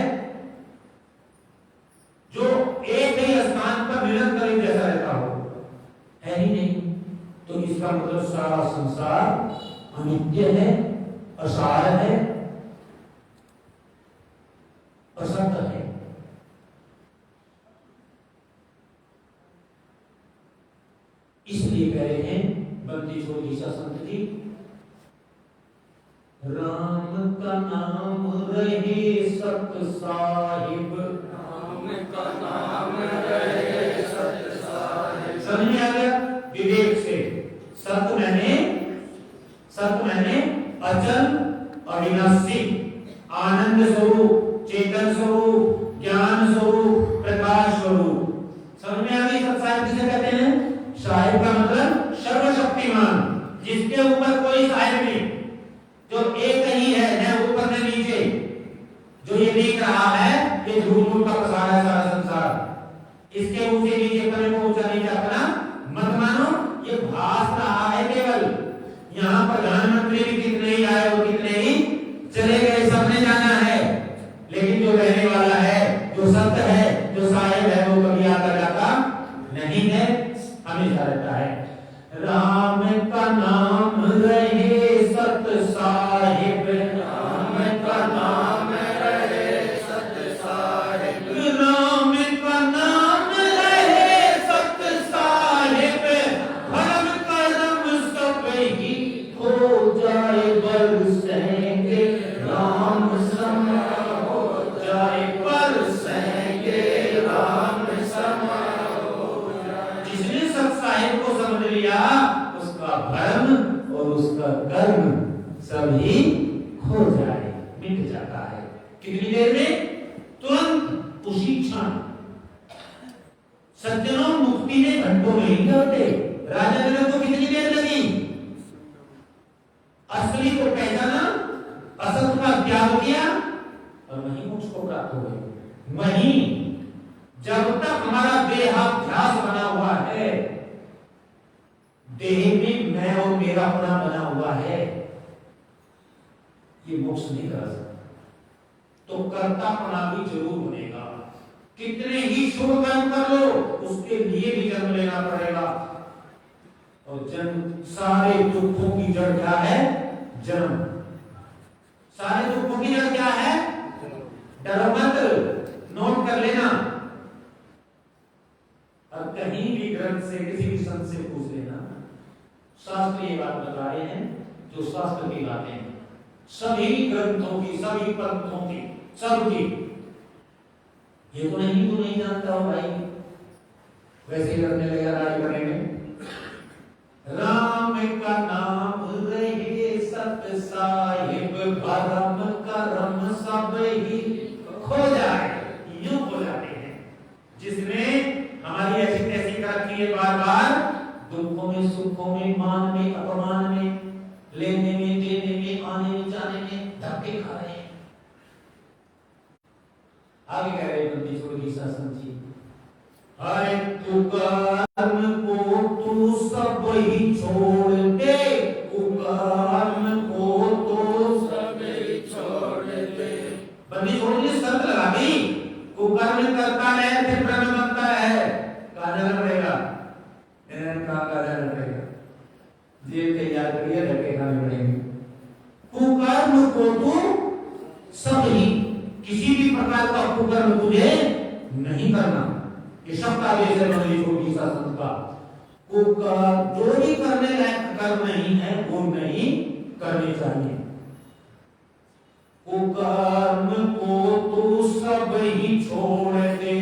[SPEAKER 1] जो एक ही स्थान पर निरंतर एक जैसा रहता हो? है ही नहीं। तो इसका मतलब सारा संसार अनित्य है, असार है, असत्य है। इसलिए कह रहे हैं बंदी छोड़ी सा संत जी, राम का नाम रहे सत साहिब, राम का नाम रहे सत साहिब। समझ में आ गया? विवेक से सत मैंने अचल, अविनाशी, आनंद स्वरूप, चेतन स्वरूप, ज्ञान स्वरूप, प्रकाश स्वरूप। समझ में आ गई? सत साहिब किसे कहते हैं? साहिब का मतलब सर्वशक्तिमान, जिसके ऊपर कोई साहिब नहीं, जो एक ही है, न ऊपर न नीचे। जो ये देख रहा है ये झूठ मूठ का प्रसार है सारा संसार। इसके ऊंचे नीचे पर ऊंचा नीचा अपना मत मानो, ये भास रहा है केवल। यहाँ प्रधानमंत्री भी कितने ही आए और कितने ही चले गए, सबने जाना है, लेकिन जो रहने वाला है, जो सत्य है, जो साहिब है, वो कभी आता जाता नहीं है, हमेशा रहता है। राम का नाम रहे सत साहिब, राम का नाम रहे सत साहिब, राम का नाम रहे सत साहिब, धर्म कर्म सब ही हो जाए बरसेंगे, राम सम हो जाए बरसेंगे, राम सम हो जाए। जिसने सत साहिब को समझ लिया उसका भ्रम और उसका कर्म सभी खो जाए, मिट जाता है। कितनी देर में? तुरंत, उसी क्षण। सज्जनों, मुक्ति ने घंटों में ही होते। राजा जनक को कितनी देर लगी? असली को पहचाना, असत का त्याग किया और वहीं मोक्ष को प्राप्त हो गए। वहीं जब तक हमारा देहाध्यास बना हुआ है, देह में मैं और मेरा होना बना हुआ है, ये मोक्ष नहीं कर सकता। तो कर्तापना भी जरूर बनेगा। कितने ही शुभ कर्म कर लो, उसके लिए भी जन्म लेना पड़ेगा। और जन्म, सारे दुखों की जड़ क्या है? जन्म। सारे दुखों की जड़ क्या है? डरो मत, नोट कर लेना। अब कहीं भी ग्रंथ से, किसी भी संत से पूछ लेना, शास्त्र ये बात बता रहे हैं, जो शास्त्र की बातें हैं, सभी ग्रंथों की, सभी पंथों की, सबकी। ये तो नहीं, तू नहीं जानता हो भाई, वैसे ही करने लगा राज करने में। राम का नाम रहे सत साहिब, भरम करम सब ही खो जाए, यूं खो जाते हैं। जिसने हमारी ऐसी तैसी कर रखी है, बार बार दुखों में, सुखों में, मान में, अपमान में, लेने में, देने में, आने में, जाने में धक्के खा रहे हैं। आगे कह रहे बंदी छोड़ी सा समझी, अरे तू कर्म को तू सब ही छोड़ दे, कर्म को तो सब ही छोड़ दे। बंदी छोड़ी ने शर्त लगा दी, कुकर्म करता है फिर ब्रह्म बनता है, कहा जाना पड़ेगा, कहा जाना पड़ेगा, जेल तैयार करिए, धक्के खाने पड़ेंगे। कुकर्म को तू सब ही, किसी भी प्रकार का कुकर्म तुझे नहीं करना। ये शब्द आदेश है बंदी छोड़ी सा संत का। जो भी करने लायक कर्म नहीं है वो नहीं करने चाहिए। कुकर्म को तू सब ही छोड़ दे,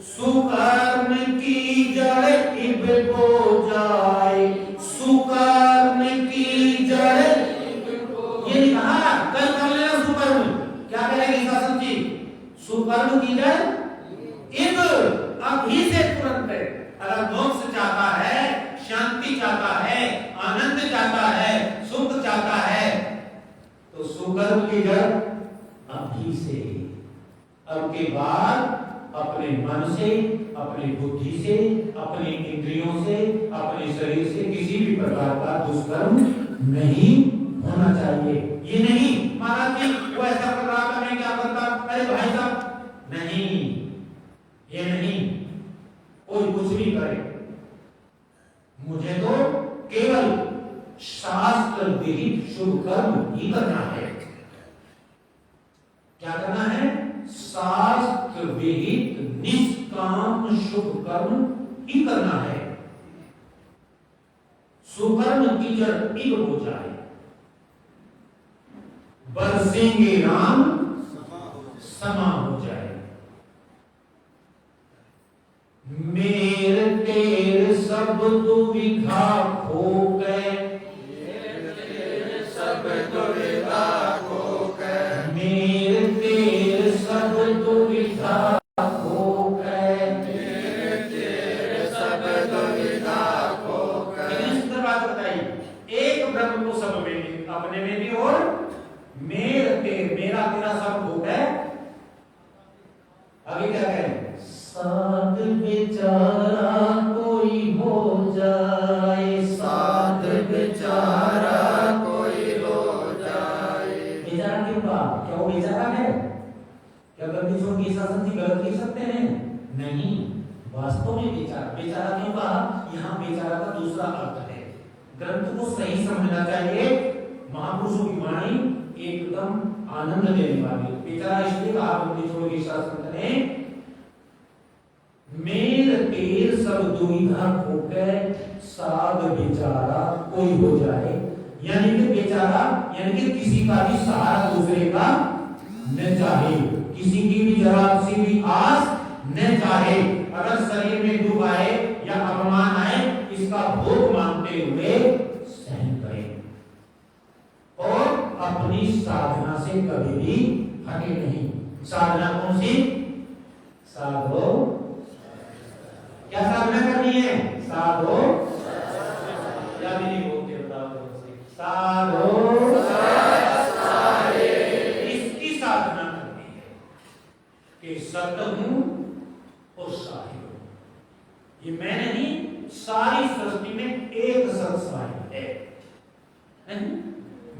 [SPEAKER 1] सुकर्म की जड़ इब को जाए, सुकर्म की जड़। ये कहा कल कर लेना सुकर्म, क्या करेगी शासन जी? सुकर्म की जड़ इब, अभी से तुरंत है। अगर मोक्ष चाहता है, शांति चाहता है, आनंद चाहता है, सुख चाहता है, तो सुकर्म की जड़ अभी से। अब के बाद अपने मन से, अपनी बुद्धि से, अपनी इंद्रियों से, अपने शरीर से किसी भी प्रकार का दुष्कर्म नहीं होना चाहिए। ये नहीं महाराज जी वो ऐसा कर रहा था मैं क्या करता, अरे भाई साहब नहीं, ये नहीं, कोई कुछ भी करे, मुझे तो केवल शास्त्र विहित शुभ कर्म ही करना है। क्या करना है? शास्त्र विहित निष्काम शुभ कर्म ही करना है। सुकर्म की जड़ इब हो जाए, बरसेंगे राम समा हो जाए। मेर तेर सब दुविधा खो गए, सब दुविधा खो गए, मेर तेर सब दुविधा खो गए, मेर तेर सब दुविधा खो गए। इस बात बताइए, एक ब्रह्म को सब में, अपने में भी और मेर तेर, मेरा तेरा सब हो गए। आगे क्या कहें? साध बेचारा कोई हो जाए, साध बेचारा कोई हो जाए। बेचारा क्यों कहा? क्या वो बेचारा है? क्या गलती की शासन की गलत लिख सकते हैं? नहीं, वास्तव में बेचारा। बेचारा क्यों कहा? यहाँ बेचारा का दूसरा अर्थ है। ग्रंथ को सही समझना चाहिए। महापुरुषों की वाणी एकदम आनंद देने वाली। बेचारा इसलिए कहा गलती की शासन ने, मेर तेर सब दुविधा खोके, साध बेचारा कोई हो जाए। यानी कि बेचारा यानी कि किसी का भी सहारा दूसरे का न चाहे, किसी की भी जरा सी भी आस न चाहे। अगर शरीर में दुख आए या अपमान आए, इसका भोग मानते हुए सहन करें और अपनी साधना से कभी भी हटे नहीं। साधना कौन सी? साधो, क्या साधना करनी है? साधो, या भी नहीं बोलते, बताओ साधो, इसकी साधना करनी है कि सत हूं और साहिब हूं। ये मैं नहीं, सारी सृष्टि में एक सत साहिब है।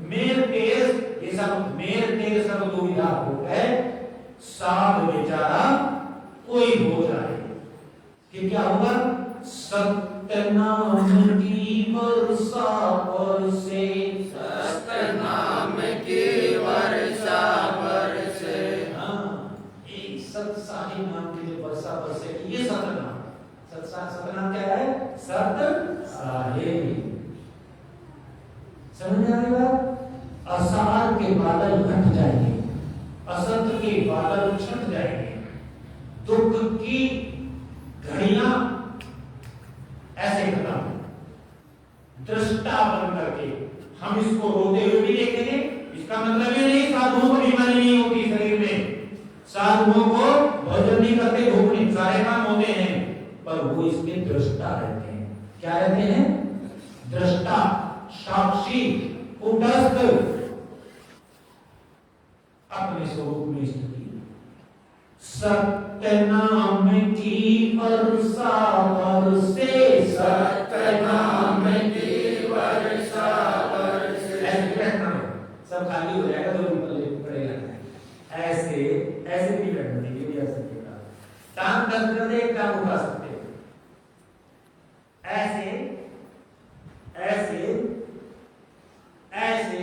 [SPEAKER 1] मेर तेज ये सब, मेर तेज सब दुविधा हो गए, साध बेचारा कोई हो जाए। कि क्या होगा? सत्य नाम की वर्षा बरसे, सत्य नाम की वर्षा बरसे। हाँ, एक सत साहिब नाम की जो वर्षा बरसे, ये सत्य नाम। सत्य नाम क्या है? सत्य साहिब। समझ आ रही बात? असार के बादल हट जाएंगे, असत्य के बादल छट जाएंगे, दुख की घड़ियां ऐसे खत्म। दृष्टा बन करके हम इसको रोते हुए भी देखेंगे। इसका मतलब ये नहीं साधुओं को बीमारी नहीं होती शरीर में, साधुओं को भोजन नहीं करते, भूख नहीं, सारे काम होते हैं, पर वो इसके दृष्टा रहते हैं। क्या रहते हैं? दृष्टा, साक्षी, कुटस्थ, अपने स्वरूप में स्थिति। सत्य नाम की वर्षा बरसे, सत्य नाम की वर्षा बरसे। ऐसे बैठना है, सब खाली हो जाएगा तो पड़ेगा। ऐसे ऐसे भी बैठना है, ये भी ऐसे बैठना। टांग दर्द कर दे, टांग उठा सकते हैं। ऐसे ऐसे ऐसे,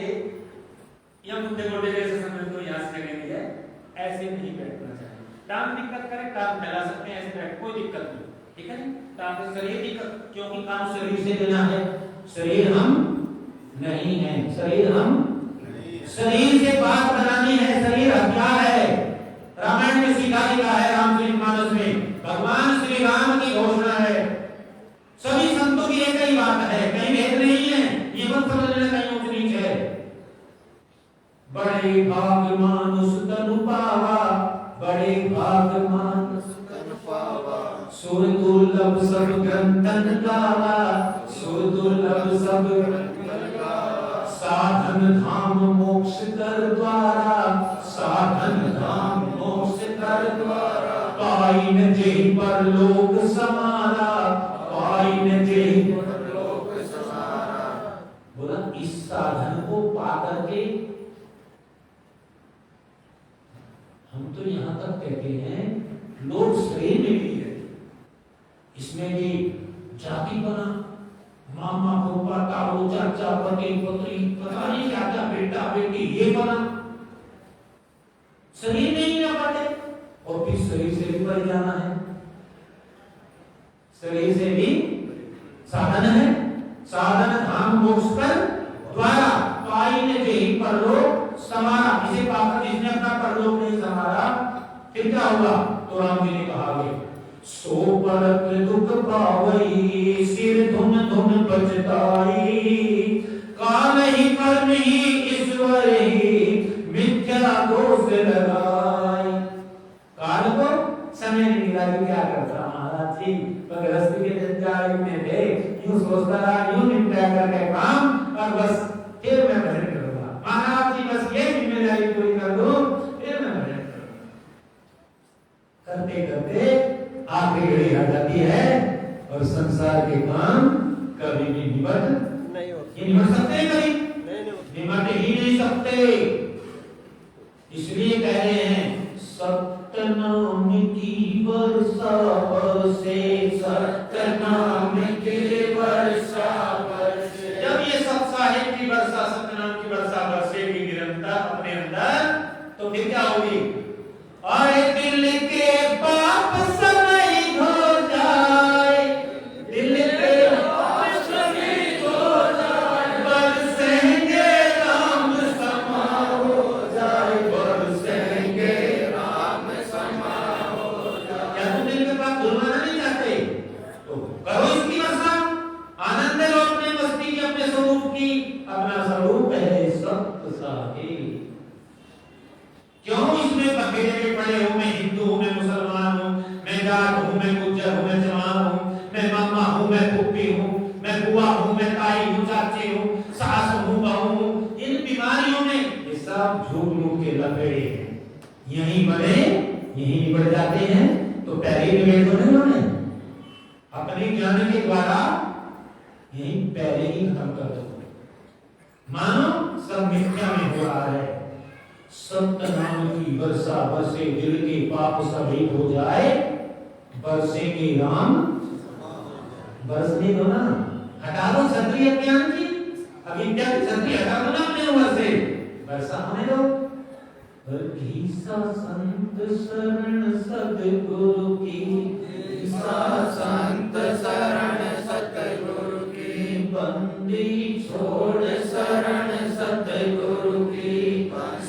[SPEAKER 1] या मुद्दे गोडे जैसे समझ लो, यहाँ से लगेंगे। ऐसे नहीं बैठना चाहिए। टांग दिक्कत करे, टांग फैला सकते हैं, ऐसे बैठ कोई दिक्कत नहीं, ठीक है। टांग से शरीर दिक्कत, क्योंकि काम शरीर से लेना है। शरीर हम नहीं है, शरीर हम शरीर से बात बनानी है। शरीर हथियार है। रामायण में सीधा लिखा है, रामचरितमानस में भगवान श्री राम की घोषणा है। सभी संतों की एक ही बात है, कहीं भेद नहीं है। ये मत समझ लेना कहीं ऊंच नीच है। बड़े भाग मानुष तनु पावा, बड़े भाग मानुष तनु पावा, सुर दुर्लभ सब ग्रंथन गावा, सुर दुर्लभ सब ग्रंथन गावा। साधन धाम मोक्ष कर द्वारा, साधन धाम मोक्ष कर पाइन जेहि परलोक समारा, पाइन जेहि परलोक समारा। बोला इस साधन को पाकर के हम तो यहां तक कहते हैं लोग शरीर में भी है, इसमें भी जाति बना, मामा फूफा ताऊ चाचा पति पत्नी पता नहीं क्या क्या बेटा बेटी ये बना, शरीर में ही ना बाटे, और फिर शरीर से भी बढ़ जाना है, शरीर से भी साधन है, साधन धाम मोक्ष कर द्वारा पाइन जेहि परलोक समारा। इसे पाकर जिसने अपना परलोक नहीं समारा फिर क्या होगा? तो राम जी ने कहा सो परत दुख पावई, सिर धुन धुन बचताई, काल ही कर्म ही ईश्वर ही, मिथ्या दोष लगाई। काल को समय नहीं मिला कि क्या करता महाराज जी, गृहस्थी के जंजाल में थे, यूं सोचता रहा, यूं निपटा करके काम, और बस फिर मैं भजन करूंगा महाराज जी, बस ये जिम्मेदारी पूरी कर दूं फिर मैं भजन करूंगा। करते करते आखिरी घड़ी आ जाती है और संसार के काम कभी भी निमट नहीं होते, निमट सकते कभी निमट ही नहीं सकते। इसलिए कह रहे हैं सत्यनाम की वर्षा बरसे, सत्यनाम की वर्षा बरसे। जब ये सत्साहिब की वर्षा, सत्यनाम की वर्षा बरसेगी निरंतर अपने अंदर, तो फिर क्या होगी? अरे दिल के पाप समय हो जाए, दिल के पाप समय हो जाए, बरसेंगे राम समा हो जाए, बरसेंगे राम समा हो जाए। क्या तुम दिल के पाप धुलवाना नहीं चाहते? तो करो इसकी वर्षा, आनंद लो अपने मस्ती की, अपने स्वरूप की। अपना स्वरूप है सत्य साहिब। क्यों इसमें बखेरे में पड़े हो? मैं हिंदू हूं, मैं मुसलमान हूं, मैं जाट हूं, मैं गुज्जर हूं, मैं चमार हूं, मैं मामा हूं, मैं फूफी हूं, मैं बुआ हूं, मैं ताई हूं, चाची हूं, सास हूं, बहू हूं। इन बीमारियों में ये सब झूठ मूठ के लपेड़े हैं, यहीं बने यहीं निबड़ जाते हैं। तो पहले ही निबेड़ तो नहीं होने, अपने ज्ञान के द्वारा यहीं पहले ही खत्म कर दो। मानो सब मिथ्या में हो रहा है। सत्य नाम की वर्षा बरसे, दिल के पाप सभी हो जाए, बरसेंगे राम। बरसने दो ना, हटा दो क्षत्रिय ज्ञान की, अविद्या की छत्री हटा दो ना अपने ऊपर से, वर्षा होने दो। ईसा संत शरण सतगुरु की, ईसा संत शरण सतगुरु की, बंदी छोड़ शरण सतगुरु की,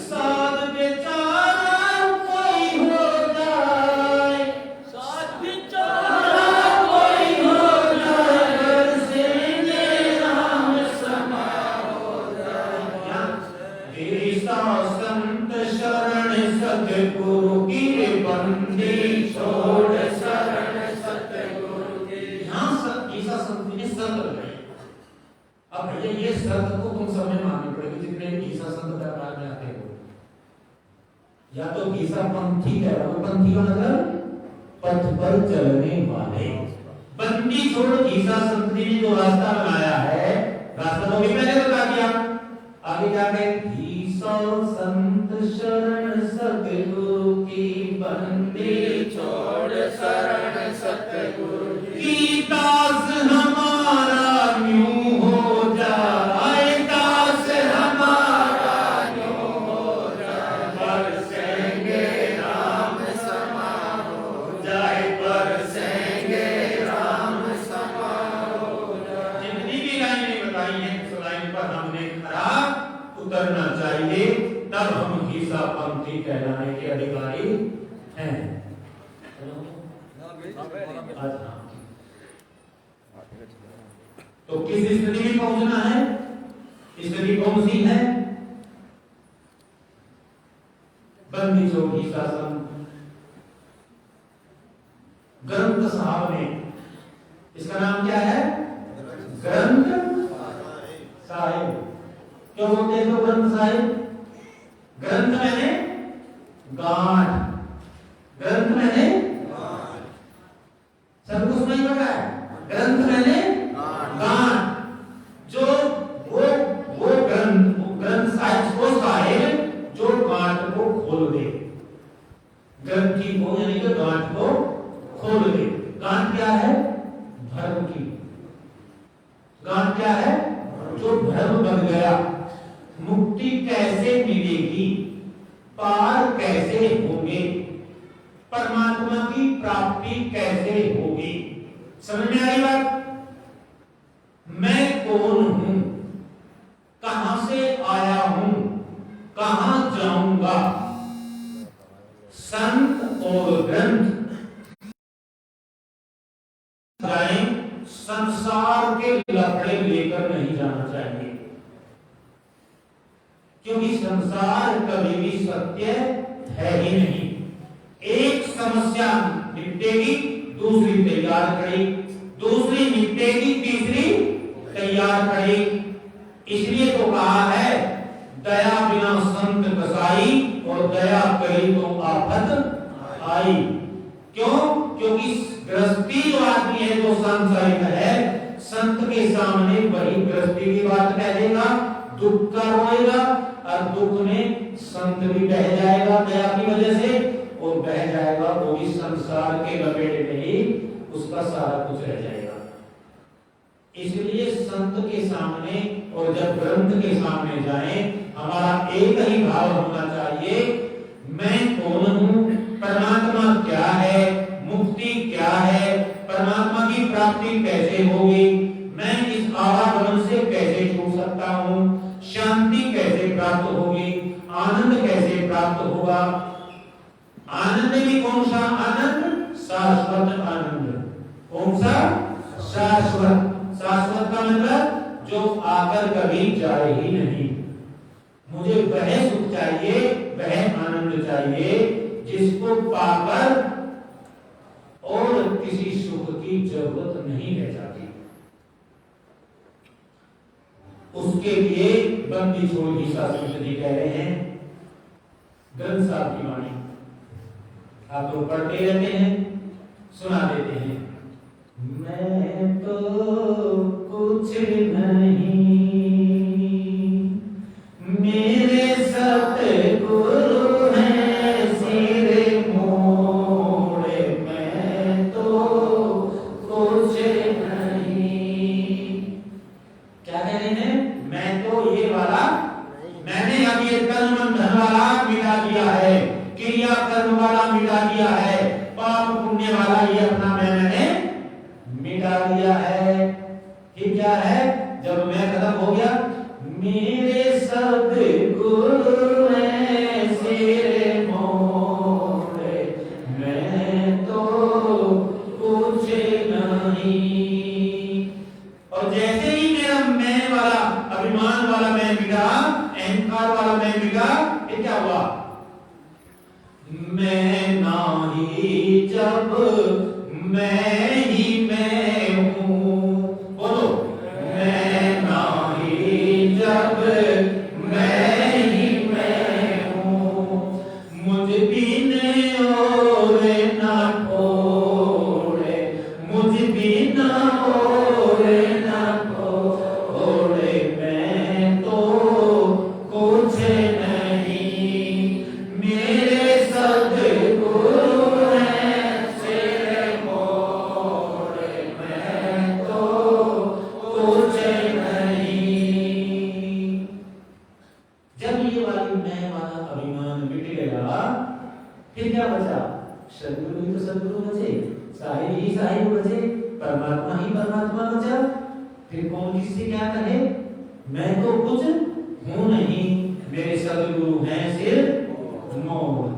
[SPEAKER 1] साध बेचारा कोई हो जाए, साध बेचारा कोई हो जाए, बरसेंगे राम समा हो जाए। ईसा संत शरण सतगुरु की, बंदी छोड़ शरण सतगुरु की। यहाँ ईसा संत ने संत है। अब भैया ये शर्त को तुम सब में माननी पड़ेगी जितने ईसा संत दरबार में आते हो। या तो ईसा पंथी कह रहा हूं, पंथी का मतलब पथ पर चलने वाले। बंदी छोड़ ईसा संत ने जो रास्ता बनाया है, रास्ता तो भी मैंने बता दिया। आगे जाके ईसा संत शरण सतगुरु की, बंदी छोड़ शरण सतगुरु की, दास हमारा यूं हो जाए, दास हमारा यूं हो जाए, बरसेंगे राम समा हो जाए, बरसेंगे राम समा हो जाए। जितनी भी लाइनें बताई हैं उस लाइन पर हमने खरा उतरना चाहिए, तब हम ईसा पंथी कहलाने के अधिकारी हैं। तो किस स्थिति में पहुंचना है? स्थिति कौन सी है? बंदी छोड़ ईसा संत। ग्रंथ साहब ने, इसका नाम क्या है? ग्रंथ साहिब। क्यों बोलते हैं ग्रंथ साहिब? ग्रंथ मैंने गांठ, ग्रंथि को यानी कि गांठ को खोल दे। गांठ क्या है? धर्म की। गांठ क्या है? जो धर्म बन गया। मुक्ति कैसे मिलेगी, पार कैसे होंगे, परमात्मा की प्राप्ति कैसे होगी? समझ में आई बात? मैं कौन हूं, कहां से आया हूं, कहां जाऊंगा? संत और ग्रंथ जाएं, संसार के लफड़े लेकर नहीं जाना चाहिए, क्योंकि संसार कभी भी सत्य है ही नहीं। एक समस्या निपटेगी, दूसरी तैयार करेगी, दूसरी निपटेगी, तीसरी तैयार करेगी। इसलिए तो कहा है, दया बिना संत कसाई, और दया करी तो आफत आई। क्यों? क्योंकि गृहस्थी जो आदमी है, जो संसारिक है, संत के सामने वही गृहस्थी की बात कह देगा, दुख का रोएगा, और दुख में संत भी बह जाएगा दया की वजह से, और बह जाएगा वो भी संसार के लपेटे में ही उसका सारा कुछ रह जाएगा। इसलिए संत के सामने और जब ग्रंथ के सामने जाएं, हमारा एक ही भाव होना चाहिए, मैं कौन हूं, परमात्मा क्या है, मुक्ति क्या है, परमात्मा की प्राप्ति कैसे होगी, मैं इस आवागमन से कैसे छूट सकता हूं, शांति कैसे प्राप्त होगी, आनंद कैसे प्राप्त होगा। आनंद भी कौन सा आनंद? शाश्वत आनंद। कौन सा? शाश्वत। शाश्वत का मतलब जो आकर कभी जाए ही नहीं। मुझे वह सुख चाहिए, वह आनंद चाहिए जिसको पाकर और किसी सुख की जरूरत नहीं रह जाती। उसके लिए बंदी छोड़ गीता जी कह रहे हैं, ग्रंथ साहब की वाणी आप लोग पढ़ते रहते हैं, सुना देते हैं। मैं तो कुछ नहीं, मेरे सतगुरु हैं सिर मोड़े, मैं तो कुछ नहीं। क्या कह रहे हैं? मैं तो ये वाला, मैंने अब ये कर्म बंधन वाला मिटा दिया है, क्रिया कर्म वाला मिटा दिया है, पाप पुण्य वाला ये अपना मैंने मिटा दिया है। ये क्या है? जब मैं खत्म हो गया, मेरे सद्गुरु हैं सिर मोड़े, मैं तो कुछ नहीं। और जैसे ही मेरा मैं वाला, अभिमान वाला मैं मिटा, अहंकार वाला मैं मिटा, ये क्या हुआ? मैं नाही जब मैं ही मैं हूं, बोलो, मैं नाही जब मैं ही मैं हूं, मुझ बिन और ना छोड़े, मुझ बिन और ना छोड़े, मैं तो कुछ नहीं, मेरे सद्गुरु हैं सिर मोड़े, मैं तो कुछ नहीं। जब ये वाली मैं वाला अभिमान मिट गया, फिर क्या बचा? सद्गुरु ही तो सद्गुरु बचे, साहिब ही साहिब बचे, परमात्मा ही परमात्मा बचा। फिर कौन किससे क्या कहे? मैं तो कुछ हूं नहीं, मेरे सद्गुरु हैं सिर मोड़।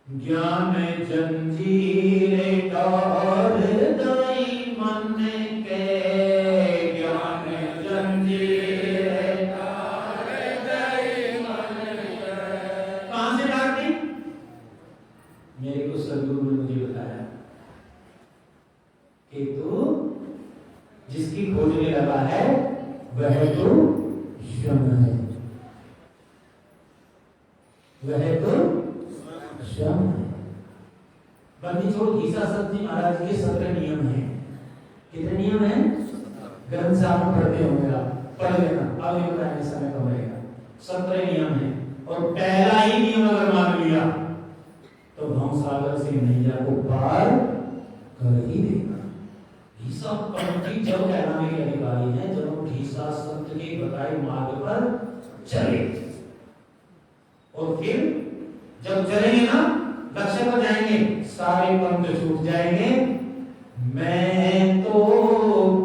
[SPEAKER 1] ज्ञान जंजीरे तार दई मन के, ज्ञान जंजीरे तार दई मन के। कहां से डाल दी? मेरे को सद्गुरु ने मुझे बताया कि तू जिसकी खोज में लगा है वह तो श्रम है, वह तो श्रम है। बंदी छोड़ गीता सत्य महाराज के 17 नियम हैं। कितने नियम हैं? ग्रंथ साहब पढ़ते होंगे आप, पढ़ लेना, अब ये बताने समय कम रहेगा। 17 नियम हैं, और पहला ही नियम अगर मान लिया तो भवसागर से नैया को पार कर ही देगा। ढीसा पंथी जब कहलाने के अधिकारी हैं, जब हम ढीसा संत के बताए मार्ग पर चले, और फिर जब चलेंगे ना लक्ष्य पर जाएंगे, सारे पंथ छूट जाएंगे। मैं तो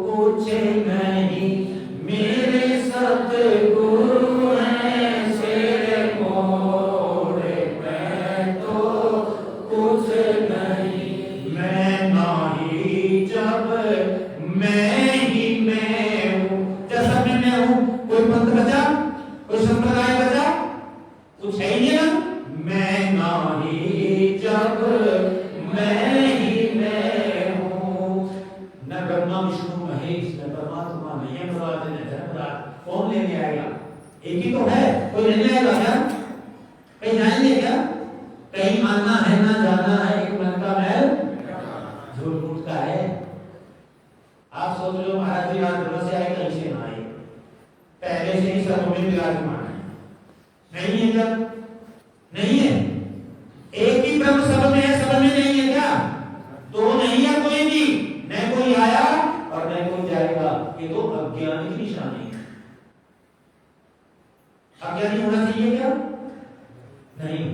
[SPEAKER 1] कुछ नहीं, मेरे सतगुरु हैं सिर मोड़े। मैं तो कुछ नहीं, मैं नाही जब मैं ही मैं हूँ। जैसा मैं हूँ, कोई पंथ बचा, कोई संप्रदाय बचा, कुछ है ही नहीं ना। मैं नाही जब मैं ही मैं हूँ, न ब्रह्मा विष्णु महेश न परमात्मा न यमराज न धर्मराज, कौन लेने आएगा? एक ही तो है, कोई लेने आएगा क्या? कहीं जाएंगे क्या? कहीं आना है ना जाना है, एक मन का मैल झूठ मूठ का है। आप सोच लो महाराज जी रात से आए, कहीं से ना आए, पहले से ही सब में विराजमान है, नहीं है क्या? नहीं है। एक ही ब्रह्म सब में है, सब में नहीं है क्या? तो नहीं है कोई भी, न कोई आया और न कोई जाएगा। ये तो अज्ञान की निशानी है। अज्ञानी होना चाहिए क्या? नहीं।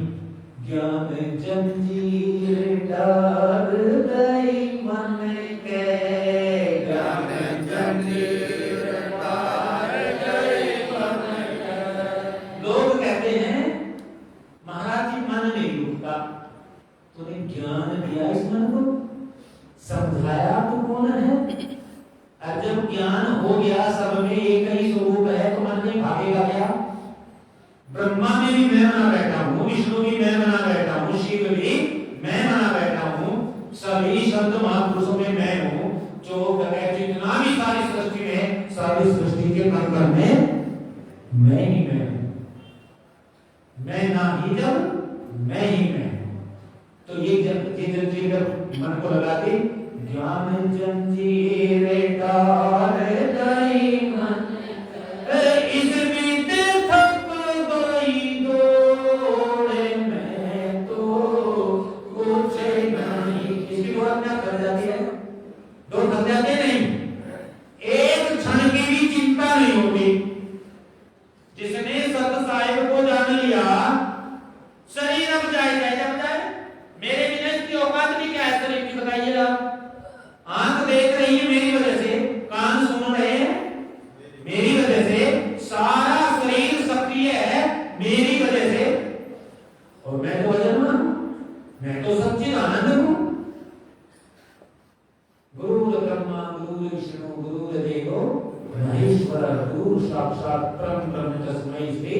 [SPEAKER 1] ज्ञान जंजीर डाल गई मन के, ज्ञान जंजीर डाल गई मन के। लोग कहते हैं महाराज जी मन नहीं रुकता, तूने ज्ञान दिया इस मन को, समझाया तू कौन है। और जब ज्ञान हो गया सब में एक ही स्वरूप है, तो मन नहीं भागेगा क्या? ब्रह्मा में भी मैं बना बैठा हूँ, विष्णु भी मैं बना बैठा हूँ, शिव भी मैं बना बैठा हूँ, सभी संत महापुरुषों में मैं हूँ। जो जितना भी सारी सृष्टि में, सारी सृष्टि के अंदर में मैं ही मैं हूँ। मैं ना ही जब मैं ही मैं हूँ। तो ये जब मन को लगा के ज्ञान जंजीर डाल गई मन, इस बीते थक गई दौड़े, मैं तो कुछ नहीं। इसकी दौड़ क्या कर जाती है? दौड़ थक जाती है नहीं, एक क्षण की भी चिंता नहीं होती। जिसने सत साहिब को जान लिया, शरीर अब जाए चाहे जब जाए, मेरे बिना इसकी औकात भी क्या है शरीर की, बताइएगा। आंख देख रही है मेरी वजह से, कान सुन रहे हैं मेरी वजह से, सारा शरीर सक्रिय है मेरी वजह से, और मैं तो अजन्मा, मैं तो सच्चिद आनंद हूं। गुरु ब्रह्मा गुरु विष्णु गुरु देवो महेश्वर, गुरु साक्षात परम ब्रह्म तस्मै श्री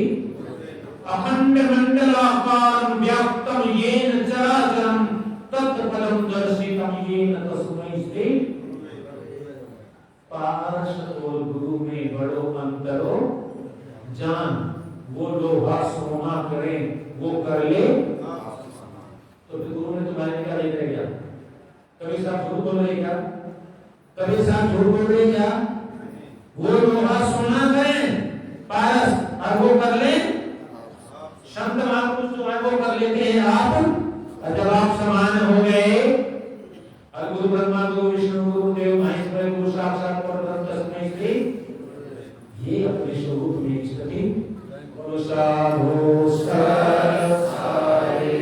[SPEAKER 1] अखंड मंडलाकारं व्याप्तं येन चराचरं तत्पदं दर्शितं येन तस्मै श्री। पारस और गुरु में बड़ो अंतरो जान, वो लोहा सोना करे वो कर ले। तो फिर गुरु ने तुम्हारे क्या ले गया? कभी साहब झूठ बोल रहे क्या? कभी साहब झूठ बोल रहे क्या? वो लोहा सोना करें पारस, और वो कर ले संत महापुरुष जो है वो कर लेते हैं आप। और जब आप समान हो गए, और गुरु ब्रह्मा गुरु विष्णु गुरु देव महेश्वर गुरु साक्षात परब्रह्म तस्मै श्री, ये अपने स्वरूप में स्थिति साधो सारे।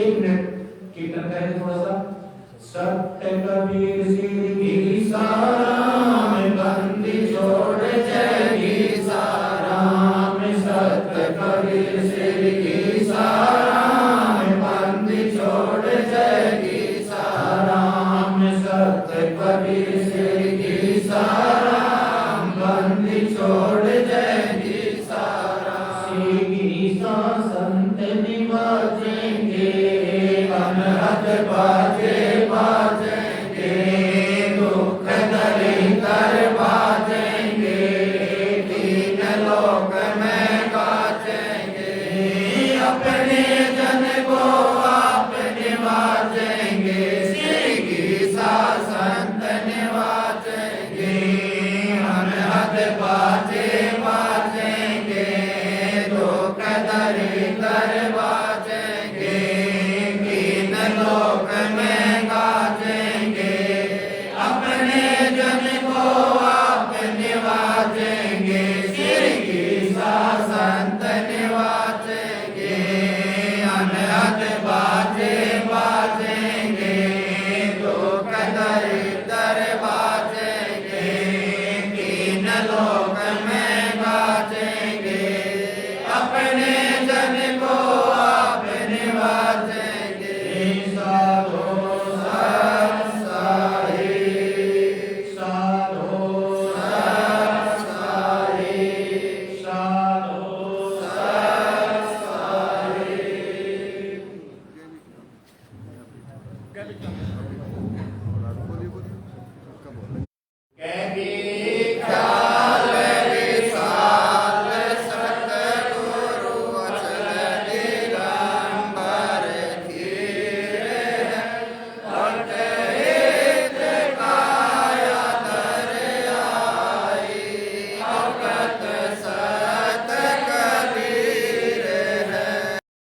[SPEAKER 1] एक मिनट कीर्तन करें थोड़ा सा। सत्य कबीर सिर की साराम, बंदी छोड़ जाएगी साराम। सत्य कबीर सिर की साराम, बंदी छोड़ जाएगी साराम। सत्य कबीर सिर की साराम, बंदी छोड़ जाएगी साराम। सीधी सा संत निवाजेंगे, अनहद बाजे बाजेंगे, दुख दरिद्र बाजेंगे, तीन लोक में गाजेंगे। अपने जन को आप निवाजेंगे, सीधी सा संत निवाजेंगे, अनहद बाजे बाजेंगे, दुख दरिद्र बाजेंगे,
[SPEAKER 2] अनहद